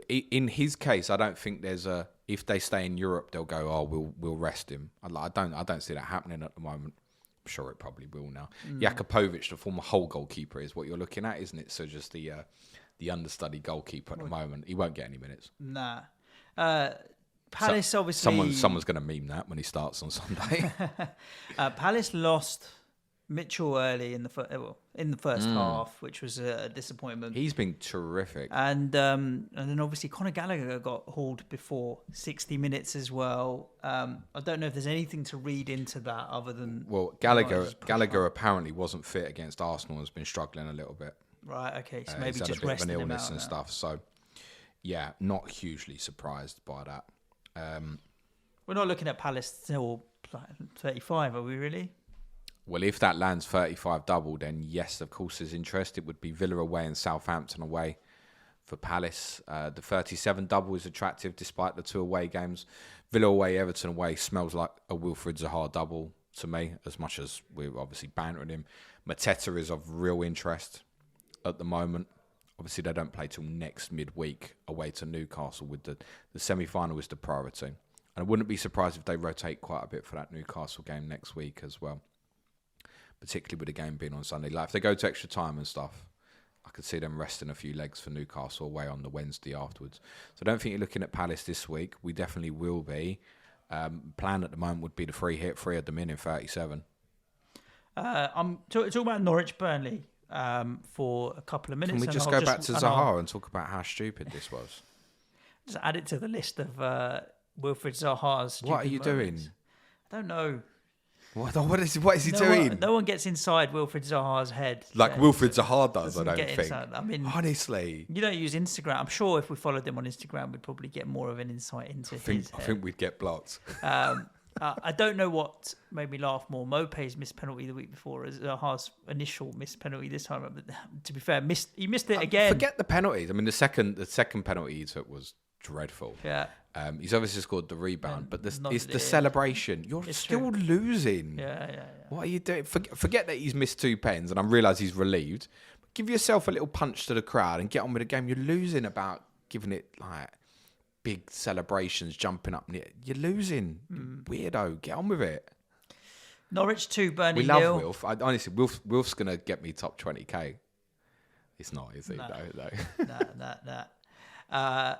in his case, I don't think there's a, if they stay in Europe, they'll go, oh, we'll rest him. I don't see that happening at the moment. I'm sure it probably will now. Jakupovic, the former Hull goalkeeper, is what you're looking at, isn't it? So just the understudy goalkeeper at the moment. He won't get any minutes. Nah. Palace obviously... Someone's going to meme that when he starts on Sunday. Palace lost Mitchell early in the first half, which was a disappointment. He's been terrific. And then obviously Conor Gallagher got hauled before 60 minutes as well. I don't know if there's anything to read into that other than... Well, Gallagher apparently wasn't fit against Arsenal and has been struggling a little bit. Right, okay. So maybe just resting him out. He's had a bit of an illness and stuff. So, yeah, not hugely surprised by that. We're not looking at Palace till 35, are we really? Well, if that lands 35 double, then yes, of course, there's interest. It would be Villa away and Southampton away for Palace. The 37 double is attractive despite the two away games. Villa away, Everton away smells like a Wilfried Zaha double to me, as much as we're obviously bantering him. Mateta is of real interest at the moment. Obviously, they don't play till next midweek away to Newcastle with the semi-final is the priority. And I wouldn't be surprised if they rotate quite a bit for that Newcastle game next week as well. Particularly with the game being on Sunday. Like if they go to extra time and stuff, I could see them resting a few legs for Newcastle away on the Wednesday afterwards. So I don't think you're looking at Palace this week. We definitely will be. Plan at the moment would be the free hit, free at the min in 37. I'm talking about Norwich Burnley for a couple of minutes. Can we just go back to Zaha and talk about how stupid this was? Just add it to the list of Wilfred Zaha's What are stupid you moments. doing? I don't know. What is he doing? No one gets inside Wilfred Zaha's head. Like Wilfred Zaha does, I doesn't don't get think. inside. I mean, honestly, you don't use Instagram. I'm sure if we followed him on Instagram, we'd probably get more of an insight into his head. I think we'd get blocked. I don't know what made me laugh more. Mopé's missed penalty the week before as Zaha's initial missed penalty this time. But to be fair, he missed it again. Forget the penalties. I mean, the second penalty he took was dreadful. Yeah. He's obviously scored the rebound, but it's nodded the it. celebration. You're It's still true. losing. Yeah. What are you doing? Forget that he's missed 2 pens, and I realise he's relieved. But give yourself a little punch to the crowd and get on with the game. You're losing about giving it like big celebrations, jumping up. You're losing. Weirdo. Get on with it. Norwich 2, Burnley We love 0. Wilf. Honestly, Wilf's going to get me top 20k. It's not, is he? No. Nah.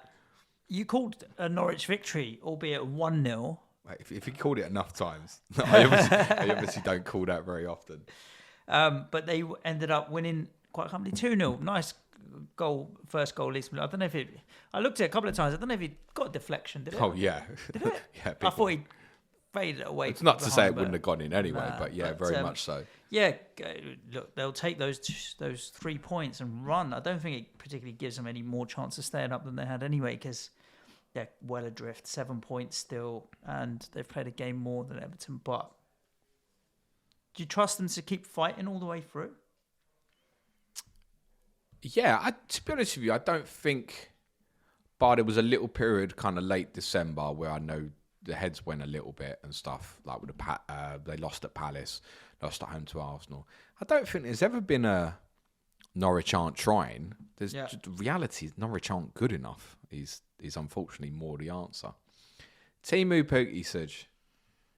You called a Norwich victory, albeit 1-0. If you called it enough times, I obviously don't call that very often. But they ended up winning quite comfortably 2-0. Nice goal, first goal. I don't know if I looked at it a couple of times. I don't know if he got a deflection, did it? Oh, yeah. Did it? Yeah, I thought he faded it away. It's not to say behind, it wouldn't have gone in anyway, Nah, but yeah, but, very much so. Yeah, look, they'll take those 3 points and run. I don't think it particularly gives them any more chance of staying up than they had anyway, because they're well adrift, 7 points still, and they've played a game more than Everton. But do you trust them to keep fighting all the way through? Yeah, to be honest with you, I don't think. But there was a little period, kind of late December, where I know the heads went a little bit and stuff. Like with they lost at Palace, lost at home to Arsenal. I don't think there's ever been a Norwich aren't trying. The reality is Norwich aren't good enough. Is unfortunately more the answer. Teemu Pukki,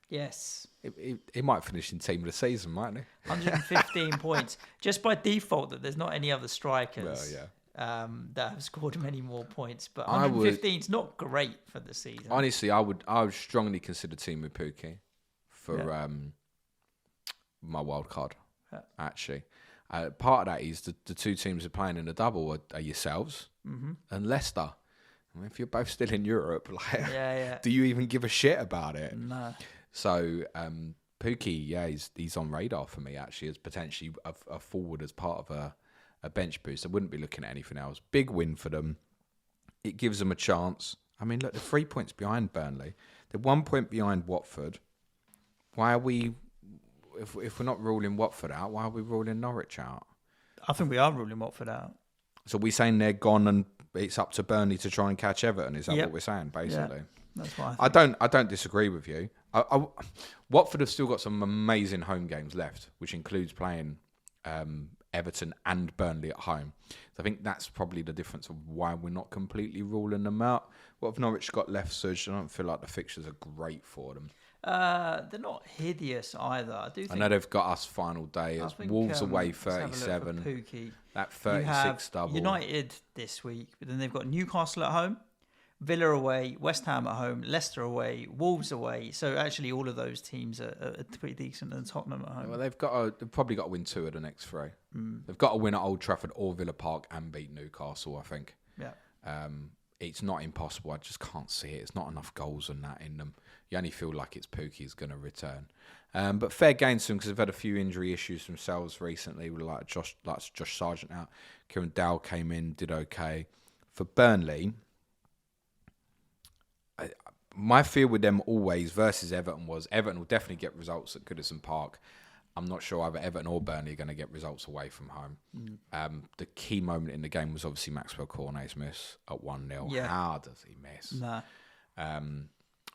Yes. he might finish in team of the season, mightn't he? 115 points. Just by default that there's not any other strikers that have scored many more points. But 115 is not great for the season. Honestly, I would strongly consider Teemu Pukki for my wild card, actually. Part of that is the two teams are playing in a double are yourselves and Leicester. I mean, if you're both still in Europe, do you even give a shit about it? No. So Pukki, he's on radar for me actually as potentially a forward as part of a bench boost. I wouldn't be looking at anything else. Big win for them. It gives them a chance. I mean, look, they're 3 points behind Burnley. They're 1 point behind Watford. Why are we, if we're not ruling Watford out, why are we ruling Norwich out? I think we are ruling Watford out. So we're saying they're gone and it's up to Burnley to try and catch Everton. Is that what we're saying, basically? Yeah, that's what I think. I don't disagree with you. Watford have still got some amazing home games left, which includes playing Everton and Burnley at home. So I think that's probably the difference of why we're not completely ruling them out. What have Norwich got left, Suj? I don't feel like the fixtures are great for them. They're not hideous either. I know they've got us final day as Wolves away 37. That 36 double. United this week, but then they've got Newcastle at home, Villa away, West Ham at home, Leicester away, Wolves away. So actually, all of those teams are pretty decent, and Tottenham at home. Well, they've probably got to win 2 of the next 3. They've got to win at Old Trafford or Villa Park and beat Newcastle, I think. Yeah. It's not impossible. I just can't see it. It's not enough goals and that in them. You only feel like it's Pukki's going to return. But fair gain to them because they've had a few injury issues themselves recently. With like Josh Sargent out. Kieran Dowell came in, did okay. For Burnley, my fear with them always versus Everton was Everton will definitely get results at Goodison Park. I'm not sure either Everton or Burnley are going to get results away from home. The key moment in the game was obviously Maxwell Cornet's miss at 1-0. Yeah. How does he miss? Nah.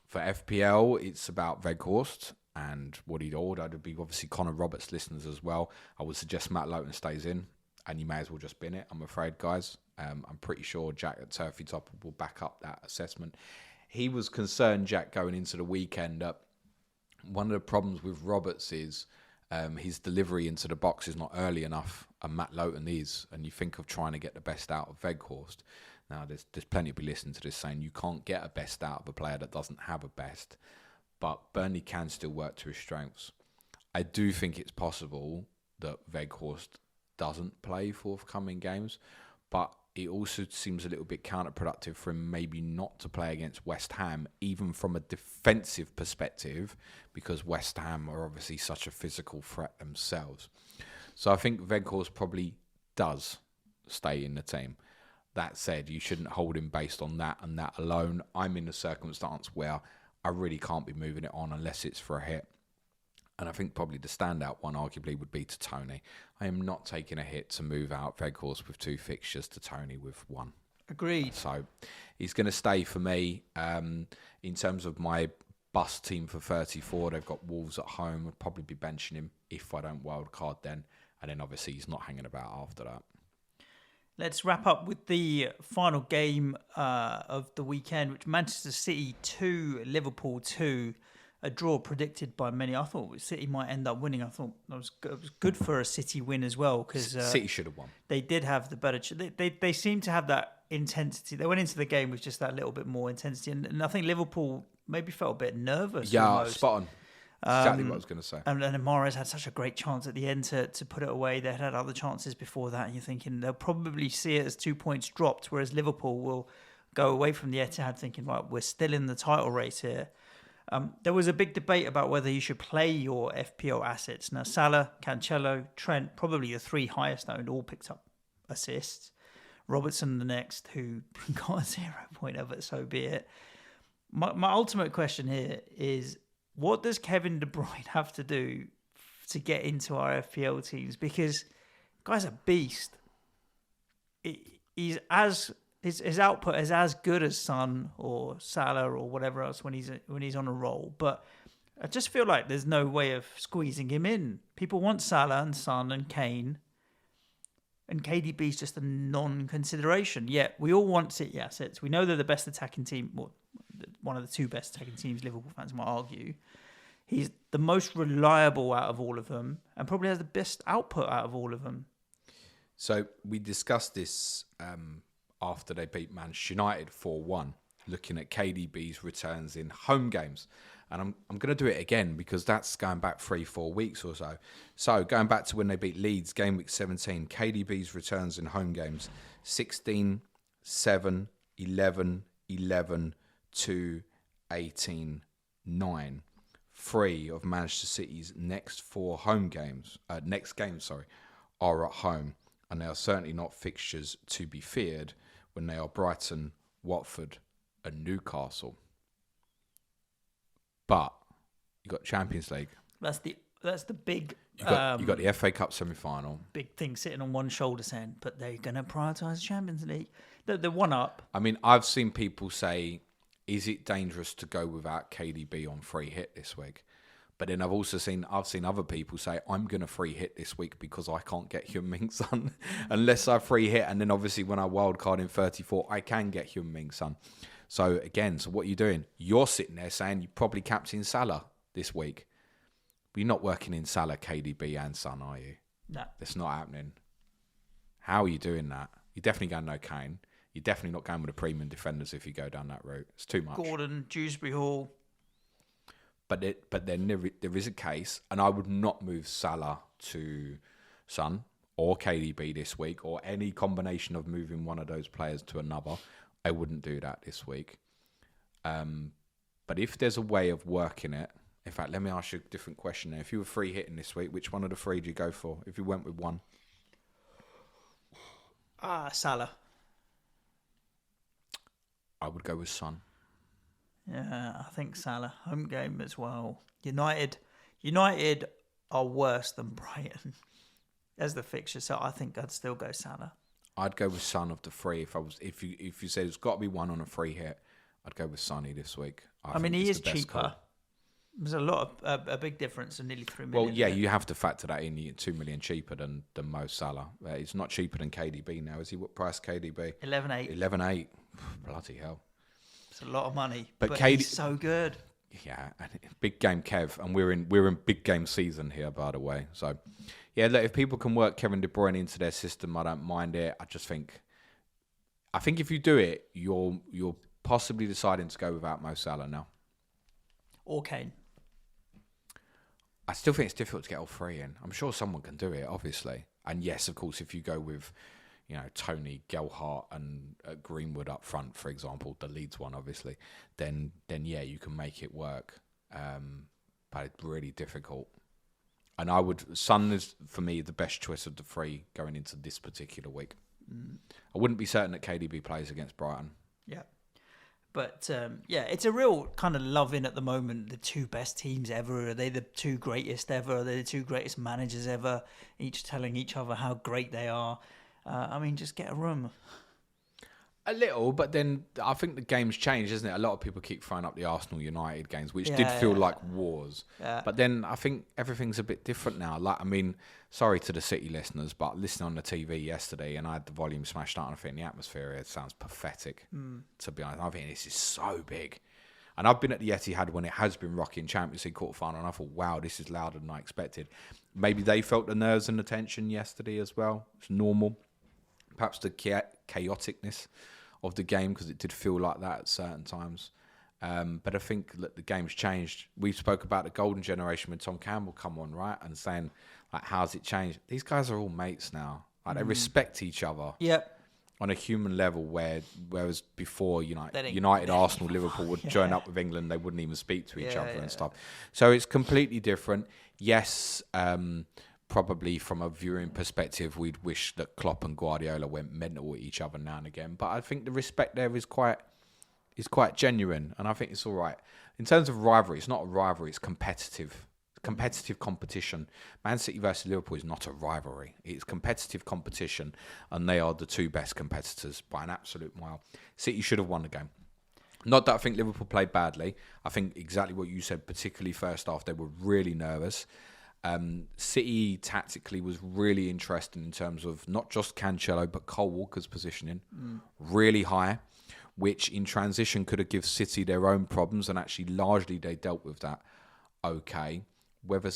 For FPL, it's about Weghorst and what he'd ordered. It'd be obviously Connor Roberts listeners as well. I would suggest Matt Lowton stays in, and you may as well just bin it, I'm afraid, guys. I'm pretty sure Jack at Turfy Top will back up that assessment. He was concerned, Jack, going into the weekend, that one of the problems with Roberts is his delivery into the box is not early enough, and Matt Lowton is. And you think of trying to get the best out of Weghorst. Now, there's plenty of people listening to this saying you can't get a best out of a player that doesn't have a best. But Burnley can still work to his strengths. I do think it's possible that Weghorst doesn't play forthcoming games. But it also seems a little bit counterproductive for him maybe not to play against West Ham, even from a defensive perspective, because West Ham are obviously such a physical threat themselves. So I think Weghorst probably does stay in the team. That said, you shouldn't hold him based on that and that alone. I'm in a circumstance where I really can't be moving it on unless it's for a hit. And I think probably the standout one arguably would be to Tony. I am not taking a hit to move out Weghorst with 2 fixtures to Tony with 1. Agreed. So he's going to stay for me. In terms of my bust team for 34, they've got Wolves at home. I'd probably be benching him if I don't wildcard then. And then obviously he's not hanging about after that. Let's wrap up with the final game of the weekend, which Manchester City 2, Liverpool 2. A draw predicted by many. I thought City might end up winning. I thought it was good for a City win as well, because City should have won. They did have the better. They seem to have that intensity. They went into the game with just that little bit more intensity, and I think Liverpool maybe felt a bit nervous. Yeah, almost. spot on. Exactly what I was going to say. And Mahrez had such a great chance at the end to put it away. They had other chances before that, and you're thinking they'll probably see it as 2 points dropped, whereas Liverpool will go away from the Etihad thinking, right, we're still in the title race here. There was a big debate about whether you should play your FPL assets. Now, Salah, Cancelo, Trent, probably the 3 highest owned, all picked up assists. Robertson the next, who got a 0 pointer, but so be it. My ultimate question here is, what does Kevin De Bruyne have to do to get into our FPL teams? Because guy's a beast. His output is as good as Son or Salah or whatever else when he's on a roll. But I just feel like there's no way of squeezing him in. People want Salah and Son and Kane, and KDB's just a non-consideration. Yet we all want City assets. We know they're the best attacking team, well, one of the 2 best attacking teams, Liverpool fans might argue. He's the most reliable out of all of them and probably has the best output out of all of them. So we discussed this after they beat Manchester United 4-1, looking at KDB's returns in home games. And I'm going to do it again because that's going back 3-4 weeks or so. So going back to when they beat Leeds, Gameweek 17, KDB's returns in home games, 16, 7, 11, 11, 2, 18, 9. 3 of Manchester City's next 4 home games, are at home. And they are certainly not fixtures to be feared when they are Brighton, Watford and Newcastle. But you got Champions League. That's the big. You got the FA Cup semi-final. Big thing sitting on one shoulder saying, but they're going to prioritise the Champions League. The one up. I mean, I've seen people say, is it dangerous to go without KDB on free hit this week? But then I've seen other people say, I'm going to free hit this week because I can't get Heung-Min Son unless I free hit. And then obviously when I wildcard in 34, I can get Heung-Min Son. So again, what are you doing? You're sitting there saying you probably captain Salah this week. But you're not working in Salah, KDB and Son, are you? No. That's not happening. How are you doing that? You're definitely going no Kane. You're definitely not going with the premium defenders if you go down that route. It's too much. Gordon, Dewsbury Hall. But then there is a case, and I would not move Salah to Son or KDB this week, or any combination of moving one of those players to another. I wouldn't do that this week. But if there's a way of working it, in fact, let me ask you a different question there. If you were free hitting this week, which one of the 3 do you go for? If you went with one, Salah. I would go with Son. Yeah, I think Salah. Home game as well. United are worse than Brighton as the fixture, so I think I'd still go Salah. I'd go with Son of the 3. If you said it's got to be one on a free hit, I'd go with Sonny this week. I mean, he is cheaper. There's a big difference of nearly 3 million. Well, yeah, you have to factor that in. You're 2 million cheaper than Mo Salah. He's not cheaper than KDB now, is he? What price KDB? 11.8. 11.8. Bloody hell. It's a lot of money, but he's so good. Yeah, and big game Kev, and we're in big game season here, by the way. So, yeah, look, if people can work Kevin De Bruyne into their system, I don't mind it. I think if you do it, you're possibly deciding to go without Mo Salah now. Or Kane. I still think it's difficult to get all 3 in. I'm sure someone can do it, obviously. And yes, of course, if you go with, Tony, Gelhardt and Greenwood up front, for example, the Leeds one, obviously, then yeah, you can make it work. But it's really difficult. And Son is, for me, the best choice of the three going into this particular week. I wouldn't be certain that KDB plays against Brighton. Yeah. But, it's a real kind of love-in at the moment. The two best teams ever. Are they the two greatest ever? Are they the two greatest managers ever? Each telling each other how great they are. Just get a room. A little, but then I think the game's changed, isn't it? A lot of people keep throwing up the Arsenal-United games, which did feel like wars. Yeah. But then I think everything's a bit different now. Sorry to the City listeners, but listening on the TV yesterday and I had the volume smashed out and I think the atmosphere here sounds pathetic, to be honest. I think this is so big. And I've been at the Etihad when it has been rocking Champions League quarter-final and I thought, wow, this is louder than I expected. Maybe they felt the nerves and the tension yesterday as well. It's normal. Perhaps the chaoticness of the game, because it did feel like that at certain times. But I think that the game's changed. We spoke about the golden generation when Tom Campbell come on, right? And saying, how's it changed? These guys are all mates now. They respect each other. Yep. On a human level, whereas before, United, Arsenal, Liverpool would join up with England, they wouldn't even speak to each other and stuff. So it's completely different. Yes, probably from a viewing perspective, we'd wish that Klopp and Guardiola went mental at each other now and again. But I think the respect there is quite genuine, and I think it's all right. In terms of rivalry, it's not a rivalry; it's competitive competition. Man City versus Liverpool is not a rivalry; it's competitive competition, and they are the two best competitors by an absolute mile. City should have won the game. Not that I think Liverpool played badly. I think exactly what you said, particularly first half, they were really nervous. City tactically was really interesting in terms of not just Cancelo but Cole Walker's positioning, really high, which in transition could have given City their own problems, and actually largely they dealt with that okay. Whether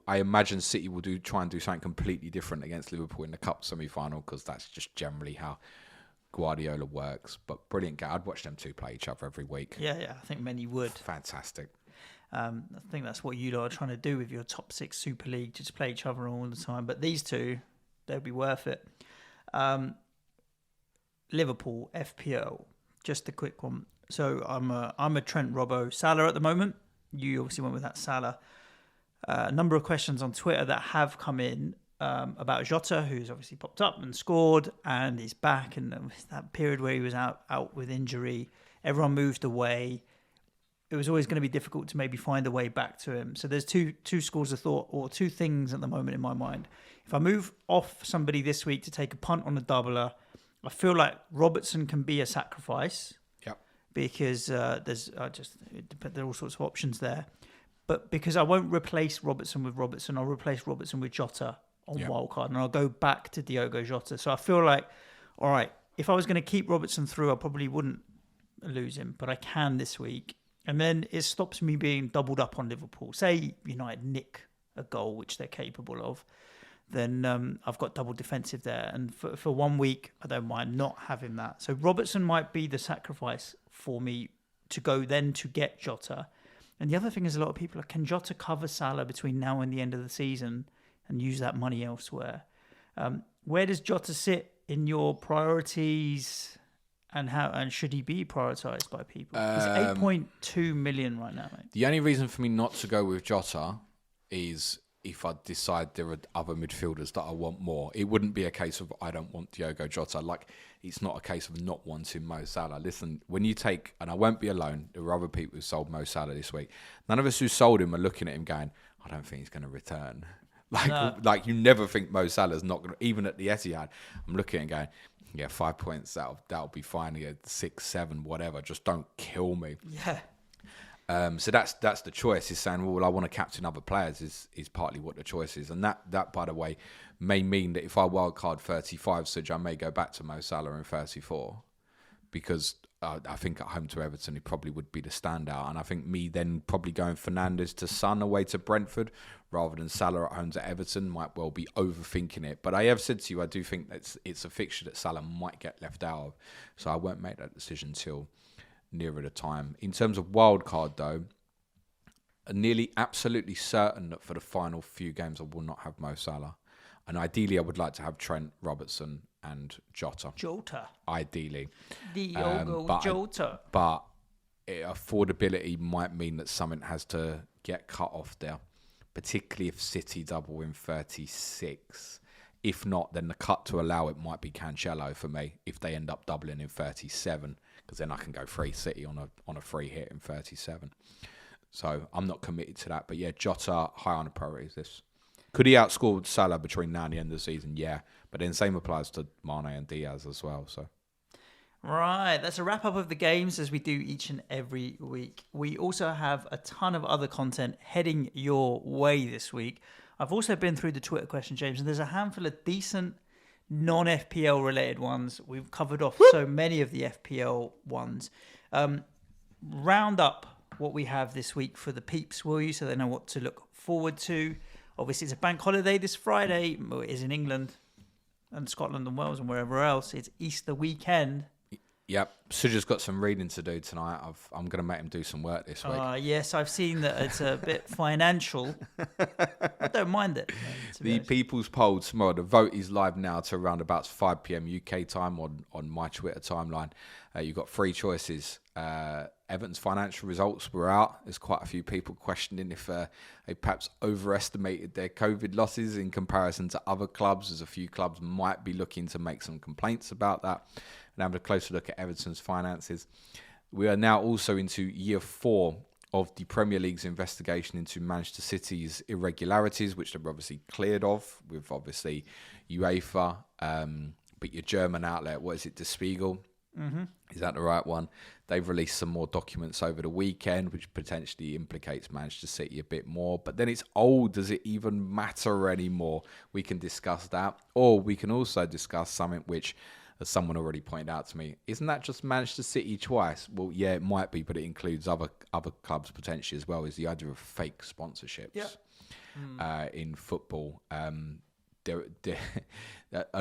I imagine City will try and do something completely different against Liverpool in the Cup semi-final, because that's just generally how Guardiola works. But brilliant game. I'd watch them two play each other every week. Yeah, I think many would. Fantastic. I think that's what you lot are trying to do with your top six Super League, just play each other all the time. But these two, they'll be worth it. Liverpool, FPL, just a quick one. So I'm a Trent Robbo Salah at the moment. You obviously went with that Salah. A number of questions on Twitter that have come in about Jota, who's obviously popped up and scored and is back. And that period where he was out with injury, everyone moved away. It was always going to be difficult to maybe find a way back to him. So there's two schools of thought, or two things at the moment in my mind. If I move off somebody this week to take a punt on a doubler, I feel like Robertson can be a sacrifice. Yep. Because there are all sorts of options there. But because I won't replace Robertson with Robertson, I'll replace Robertson with Jota on wildcard, and I'll go back to Diogo Jota. So I feel like, all right, if I was going to keep Robertson through, I probably wouldn't lose him, but I can this week. And then it stops me being doubled up on Liverpool. Say United nick a goal, which they're capable of, then I've got double defensive there. And for 1 week, I don't mind not having that. So Robertson might be the sacrifice for me to go then to get Jota. And the other thing is, a lot of people are, can Jota cover Salah between now and the end of the season and use that money elsewhere? Where does Jota sit in your priorities? And should he be prioritised by people? He's 8.2 million right now, mate. The only reason for me not to go with Jota is if I decide there are other midfielders that I want more. It wouldn't be a case of I don't want Diogo Jota. It's not a case of not wanting Mo Salah. Listen, when you take, and I won't be alone, there were other people who sold Mo Salah this week. None of us who sold him are looking at him going, I don't think he's going to return. Like you never think Mo Salah's not going to, even at the Etihad. I'm looking at him going, yeah, 5 points, that'll be fine. Yeah, 6, 7, whatever. Just don't kill me. Yeah. So that's the choice. Is saying, well, I want to captain other players is partly what the choice is. And that, by the way, may mean that if I wildcard 35, Suj, I may go back to Mo Salah in 34. Because I think at home to Everton, he probably would be the standout. And I think me then probably going Fernandes to Son away to Brentford rather than Salah at home to Everton might well be overthinking it. But I have said to you, I do think that it's a fixture that Salah might get left out of. So I won't make that decision till nearer the time. In terms of wild card, though, I'm nearly absolutely certain that for the final few games I will not have Mo Salah. And ideally, I would like to have Trent, Robertson and Jota. Jota. Ideally. Diogo Jota. But affordability might mean that something has to get cut off there, particularly if City double in 36. If not, then the cut to allow it might be Cancelo for me if they end up doubling in 37, because then I can go free City on a free hit in 37. So I'm not committed to that. But yeah, Jota, high on the priorities list. Could he outscore Salah between now and the end of the season? Yeah. But then same applies to Mane and Diaz as well. So. Right, that's a wrap up of the games as we do each and every week. We also have a ton of other content heading your way this week. I've also been through the Twitter question, James, and there's a handful of decent non-FPL related ones. We've covered off so many of the FPL ones. Round up what we have this week for the peeps, will you? So they know what to look forward to. Obviously, it's a bank holiday this Friday. Well, it is in England and Scotland and Wales and wherever else. It's Easter weekend. Yep, Suja's got some reading to do tonight. I'm going to make him do some work this week. Yes, I've seen that it's a bit financial. I don't mind it. The People's Poll tomorrow, the vote is live now to around about 5 p.m. UK time on my Twitter timeline. You've got three choices. Everton's financial results were out. There's quite a few people questioning if they perhaps overestimated their COVID losses in comparison to other clubs. There's a few clubs might be looking to make some complaints about that. And having a closer look at Everton's finances. We are now also into year 4 of the Premier League's investigation into Manchester City's irregularities, which they're obviously cleared of with obviously UEFA, but your German outlet, what is it, Der Spiegel? Mm-hmm. Is that the right one? They've released some more documents over the weekend, which potentially implicates Manchester City a bit more. But then it's old. Does it even matter anymore? We can discuss that. Or we can also discuss something which, as someone already pointed out to me, isn't that just Manchester City twice? Well, yeah, it might be, but it includes other clubs potentially as well, is the idea of fake sponsorships in football. A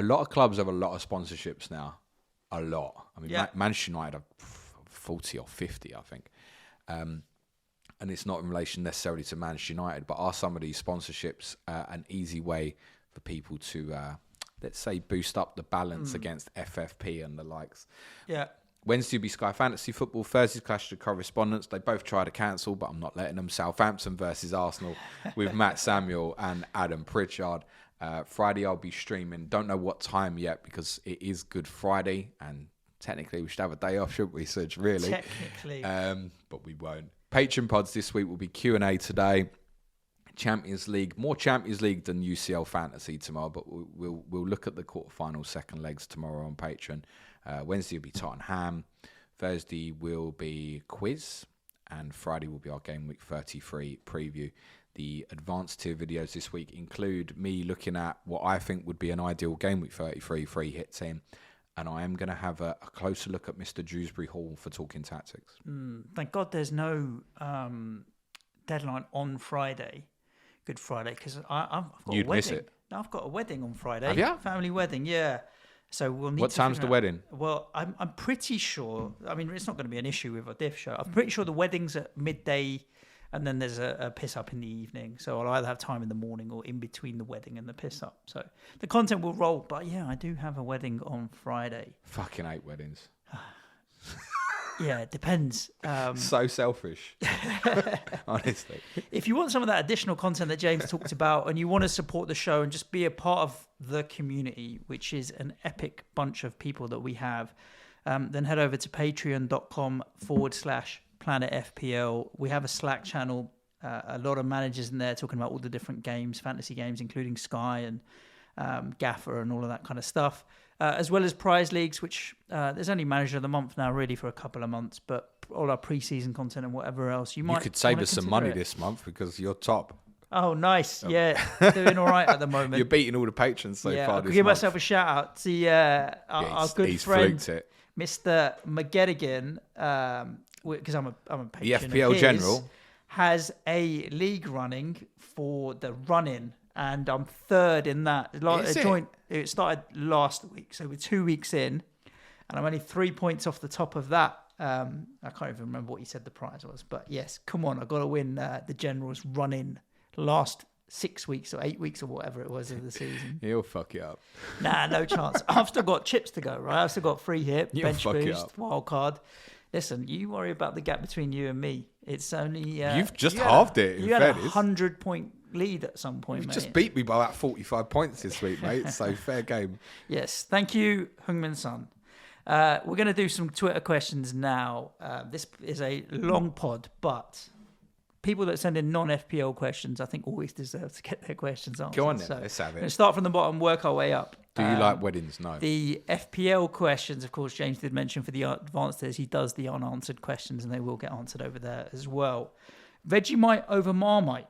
lot of clubs have a lot of sponsorships now. A lot. I mean, Manchester United have 40 or 50, I think. And it's not in relation necessarily to Manchester United, but are some of these sponsorships an easy way for people to, let's say, boost up the balance against FFP and the likes? Yeah. Wednesday will be Sky Fantasy Football. Thursday's Clash of the Correspondents. They both try to cancel, but I'm not letting them. Southampton versus Arsenal with Matt Samuel and Adam Pritchard. Friday I'll be streaming. Don't know what time yet because it is Good Friday and technically we should have a day off, shouldn't we, Suj? Really? Technically. But we won't. Patreon pods this week will be Q&A today. Champions League, more Champions League than UCL Fantasy tomorrow, but we'll look at the quarterfinal second legs tomorrow on Patreon. Wednesday will be Tottenham. Thursday will be quiz, and Friday will be our Game Week 33 preview. The advanced tier videos this week include me looking at what I think would be an ideal Game Week 33 free hit team, and I am going to have a closer look at Mr. Dewsbury Hall for talking tactics. Thank God there's no deadline on Friday. Good Friday, because I've got You'd a wedding. miss it. No, I've got a wedding on Friday. Have you? Family wedding, yeah. So we'll need. What to time's the wedding? Well, I'm pretty sure. I mean, it's not going to be an issue with our diff show. I'm pretty sure the wedding's at midday, and then there's a piss up in the evening. So I'll either have time in the morning or in between the wedding and the piss up. So the content will roll. But yeah, I do have a wedding on Friday. Fucking 8 weddings. Yeah, it depends. So selfish, honestly. If you want some of that additional content that James talked about and you want to support the show and just be a part of the community, which is an epic bunch of people that we have, then head over to patreon.com/planetfpl. We have a Slack channel, a lot of managers in there talking about all the different games, fantasy games, including Sky and Gaffer and all of that kind of stuff. As well as prize leagues, which there's only manager of the month now, really, for a couple of months. But all our pre-season content and whatever else, you could save us some money this month because you're top. Oh, nice! Yeah, doing all right at the moment. You're beating all the patrons so far. I'll this give month. myself a shout out to our good friend, Mr. McGettigan, because I'm a patron. The FPL general has a league running for the run-in. And I'm third in that. It started last week, so we're 2 weeks in, and I'm only 3 points off the top of that. I can't even remember what he said the prize was, but yes, come on, I've got to win the General's run-in last 6 weeks or 8 weeks or whatever it was of the season. He'll fuck you up. Nah, no chance. I've still got chips to go, right? I've still got free hit, You'll bench fuck it boost, up. wild card. Listen, you worry about the gap between you and me. It's only... You've just halved it, in You had a fairness. 100-point lead at some point, You've mate. just beat me by about 45 points this week, mate. So fair game. Yes, thank you, Heung-Min Son. We're going to do some Twitter questions now. This is a long pod, but people that send in non-FPL questions, I think, always deserve to get their questions answered. Go on then, So let's have we're going to it. start from the bottom, work our way up. Do you like weddings? No. The FPL questions, of course, James did mention for the advanced tiers, he does the unanswered questions, and they will get answered over there as well. Vegemite over Marmite?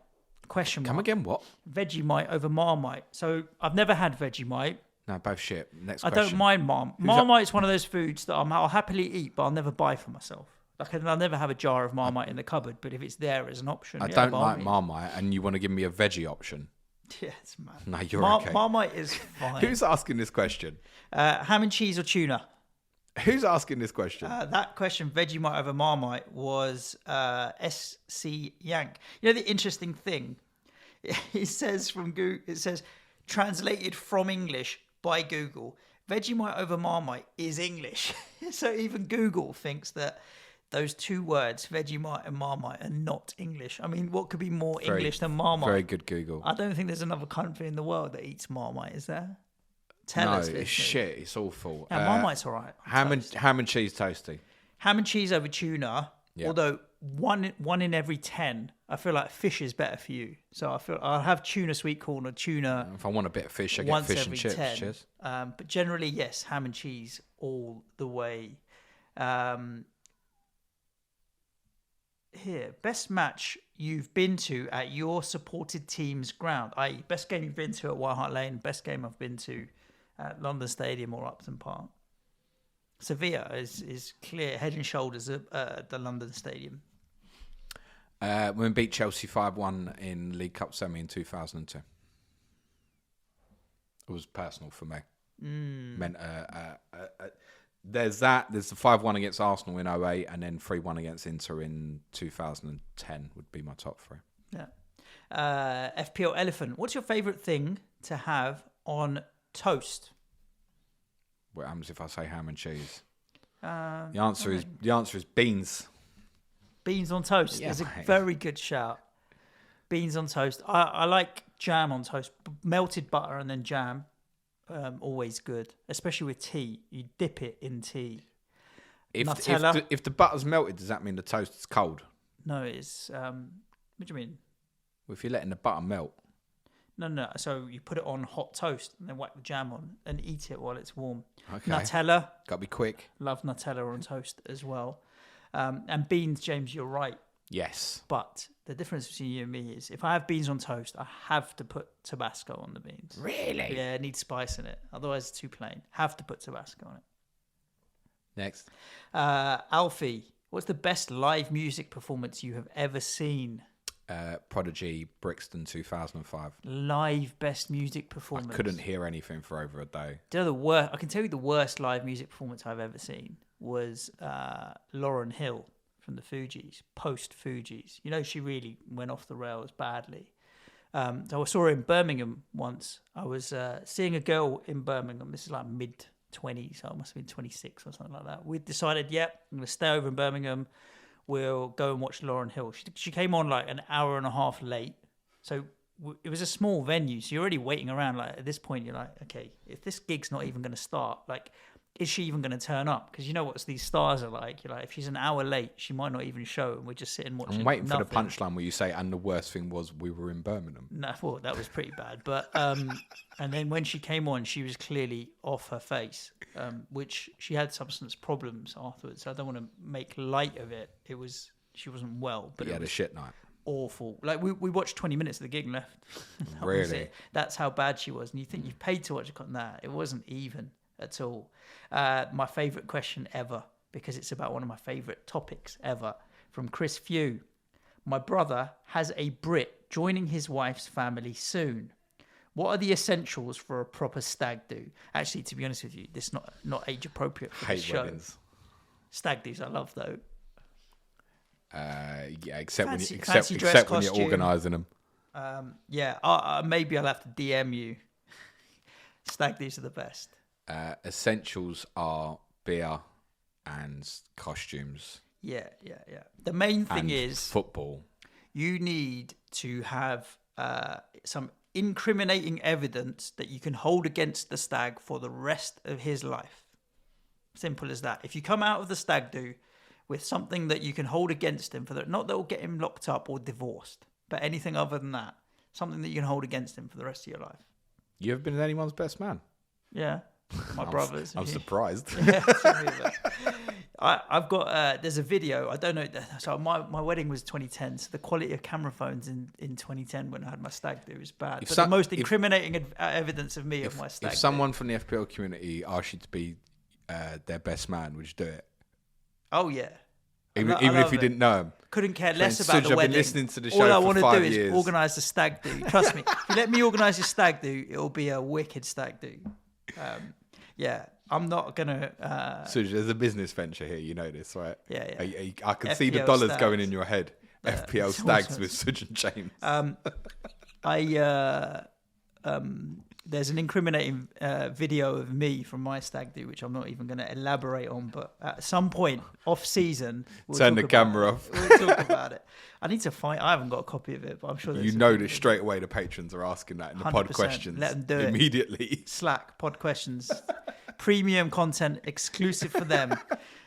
Question mark. Come again, what? Vegemite over Marmite. So I've never had Vegemite. No, both shit. Next I question. don't mind Marmite's one of those foods that I'll happily eat, but I'll never buy for myself. Like, I'll never have a jar of Marmite in the cupboard, but if it's there as an option, I yeah, don't by all like means. Marmite, and you want to give me a veggie option. Yes, man. No, you're okay. Marmite is fine. Who's asking this question? Ham and cheese or tuna? Who's asking this question? That question, Vegemite over Marmite, was SC Yank. You know the interesting thing? It says from Google, it says translated from English by Google. Vegemite over Marmite is English. So even Google thinks that those two words, Vegemite and Marmite, are not English. I mean, what could be more English than Marmite? Very good Google. I don't think there's another country in the world that eats Marmite, is there? Tell No, us. it's listener. shit. It's awful. Now, Marmite's all right. Ham and cheese toasty. Ham and cheese over tuna. Yeah. Although one in every 10, I feel like fish is better for you. So I feel I'll have tuna sweet corn or tuna If I want a bit of fish, I get once fish every and chips. 10. Cheers. But generally, yes, ham and cheese all the way. Here, best match you've been to at your supported team's ground. I.e., best game you've been to at White Hart Lane, best game I've been to at London Stadium or Upton Park. Sevilla is clear, head and shoulders at the London Stadium. When we beat Chelsea 5-1 in League Cup semi in 2002. It was personal for me. There's that. There's the 5-1 against Arsenal in 2008 and then 3-1 against Inter in 2010 would be my top three. Yeah. FPL Elephant. What's your favourite thing to have on toast? What happens if I say ham and cheese? The The answer is beans. Beans on toast Yeah, is a mate. very good shout. Beans on toast. I like jam on toast. Melted butter and then jam. Always good, especially with tea. You dip it in tea. Nutella. If the butter's melted, does that mean the toast is cold? No, it's what do you mean? Well, if you're letting the butter melt, No. So you put it on hot toast and then whack the jam on and eat it while it's warm. okay, Nutella. gotta be quick. Love Nutella on toast as well. And beans, James, you're right. Yes, But the difference between you and me is if I have beans on toast, I have to put Tabasco on the beans. really. Yeah, it needs spice in it. Otherwise, it's too plain. Have to put Tabasco on it. Next, Alfie, what's the best live music performance you have ever seen? Prodigy, Brixton, 2005. Live best music I performance. couldn't hear anything for over a day. Do you know the worst? I can tell you the worst live music performance I've ever seen was Lauryn Hill from the Fugees, post Fugees. You know, she really went off the rails badly. So I saw her in Birmingham once. I was seeing a girl in Birmingham. This is like mid-20s, so I must have been 26 or something like that. We decided, I'm going to stay over in Birmingham. We'll go and watch Lauryn Hill. She came on like an hour and a half late. So it was a small venue. So you're already waiting around. Like at this point, you're like, okay, if this gig's not even going to start, like, is she even going to turn up? Because you know what these stars are like. You're like, if she's an hour late, she might not even show, and we're just sitting watching. I'm waiting for the nothing. punchline where you say, and the worst thing was we were in Birmingham. No, well, that was pretty bad. But and then when she came on, she was clearly off her face, which she had substance problems afterwards. So I don't want to make light of it. She wasn't well, but You it had a was shit night. awful. Like we watched 20 minutes of the gig and left. That was Really? it. That's how bad she was. And you think you've paid to watch a concert? Nah, it wasn't even at all. My favourite question ever, because it's about one of my favourite topics ever, from Chris Few. My brother has a Brit joining his wife's family soon. What are the essentials for a proper stag do? Actually, to be honest with you, this is not age appropriate for this Hate show. weddings. Stag do's I love though. Yeah, except Fancy when dress you're costume. organising them. Maybe I'll have to DM you. Stag do's are the best. Essentials are beer and costumes. Yeah. The main thing and is football. You need to have some incriminating evidence that you can hold against the stag for the rest of his life. Simple as that. If you come out of the stag do with something that you can hold against him not that will get him locked up or divorced, but anything other than that, something that you can hold against him for the rest of your life. You ever been anyone's best man? Yeah, my brothers. I'm surprised. Yeah, I've got. There's a video. I don't know. So my wedding was 2010. So the quality of camera phones in 2010 when I had my stag do was bad. But the most incriminating evidence of me at my stag. If someone from the FPL community asked you to be their best man, would you do it? Oh yeah. Even if you didn't know him. Couldn't care less about the I've wedding. Been listening to the show All I want to do is organise the stag do. Trust me. If you let me organise your stag do, it'll be a wicked stag do. I'm not gonna. Suj, there's a business venture here. You know this, right? Yeah. I can see the FPL dollars stags. Going in your head. FPL stags with Suj and James. There's an incriminating video of me from my stag do, which I'm not even going to elaborate on. But at some point off season, turn the camera off. We'll talk about it. I need to find. I haven't got a copy of it, but I'm sure you know that straight away the patrons are asking that in the pod questions. Let them do it immediately. Slack pod questions, premium content exclusive for them.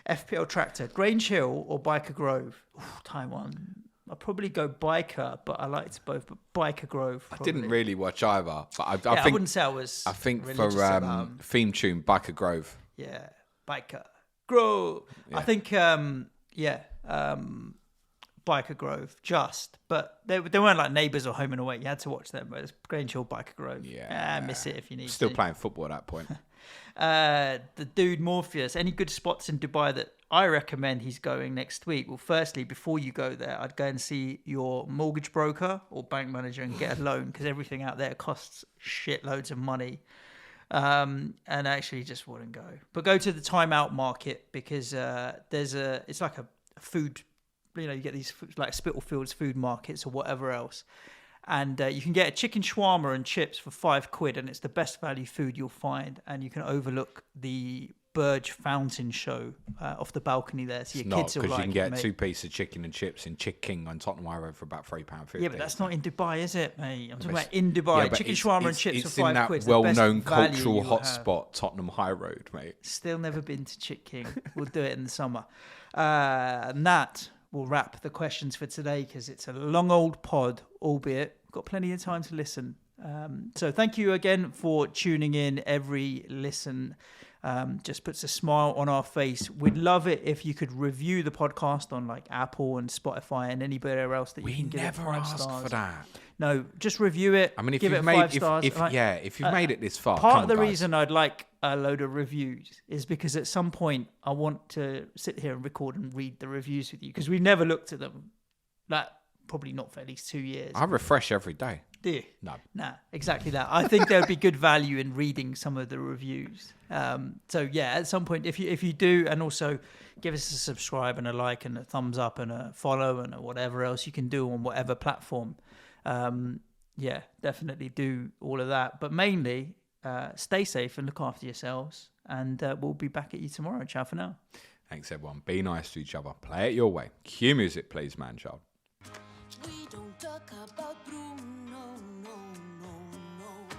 FPL Tractor, Grange Hill or Biker Grove? Taiwan. I'd probably go Biker, but I liked both. But Biker Grove. Probably. I didn't really watch either, but I think I wouldn't say I was. I think for theme tune, Biker Grove. Yeah, Biker Grove. Yeah. I think Biker Grove. But they weren't like neighbours or home and away. You had to watch them. But it's Grange Hill, Biker Grove. Yeah, miss it if you need. Still playing football at that point. The dude Morpheus. Any good spots in Dubai that I recommend he's going next week? Well, firstly, before you go there, I'd go and see your mortgage broker or bank manager and get a loan because everything out there costs shitloads of money. And actually just wouldn't go. But go to the Time Out Market because it's like a food, you get these like Spitalfields food markets or whatever else. And you can get a chicken shawarma and chips for £5, and it's the best value food you'll find. And you can overlook the Burge Fountain show off the balcony there. So your kids will like it, because you can get 2 pieces of chicken and chips in Chick King on Tottenham High Road for about £3.50. Yeah, but that's not in Dubai, is it, mate? I'm talking about in Dubai. Yeah, chicken shawarma and chips for £5. It's in that well-known cultural hotspot, Tottenham High Road, mate. Still never been to Chick King. We'll do it in the summer. And that will wrap the questions for today because it's a long old pod, albeit we've got plenty of time to listen. So thank you again for tuning in. Every listen just puts a smile on our face. We'd love it if you could review the podcast on like Apple and Spotify and anywhere else that you can give it 5 stars. We never asked for that. No, just review it. I mean, if give you've it 5 stars. If you've made it this far, part of the reason I'd like a load of reviews is because at some point I want to sit here and record and read the reviews with you because we've never looked at them. Probably not for at least 2 years. I refresh every day. Do you? No. Nah, exactly that. I think there would be good value in reading some of the reviews. So yeah, at some point, if you do, and also give us a subscribe and a like and a thumbs up and a follow and a whatever else you can do on whatever platform. Yeah, definitely do all of that. But mainly, stay safe and look after yourselves. And we'll be back at you tomorrow. Ciao for now. Thanks, everyone. Be nice to each other. Play it your way. Cue music, please, man child. We don't talk about Bruno.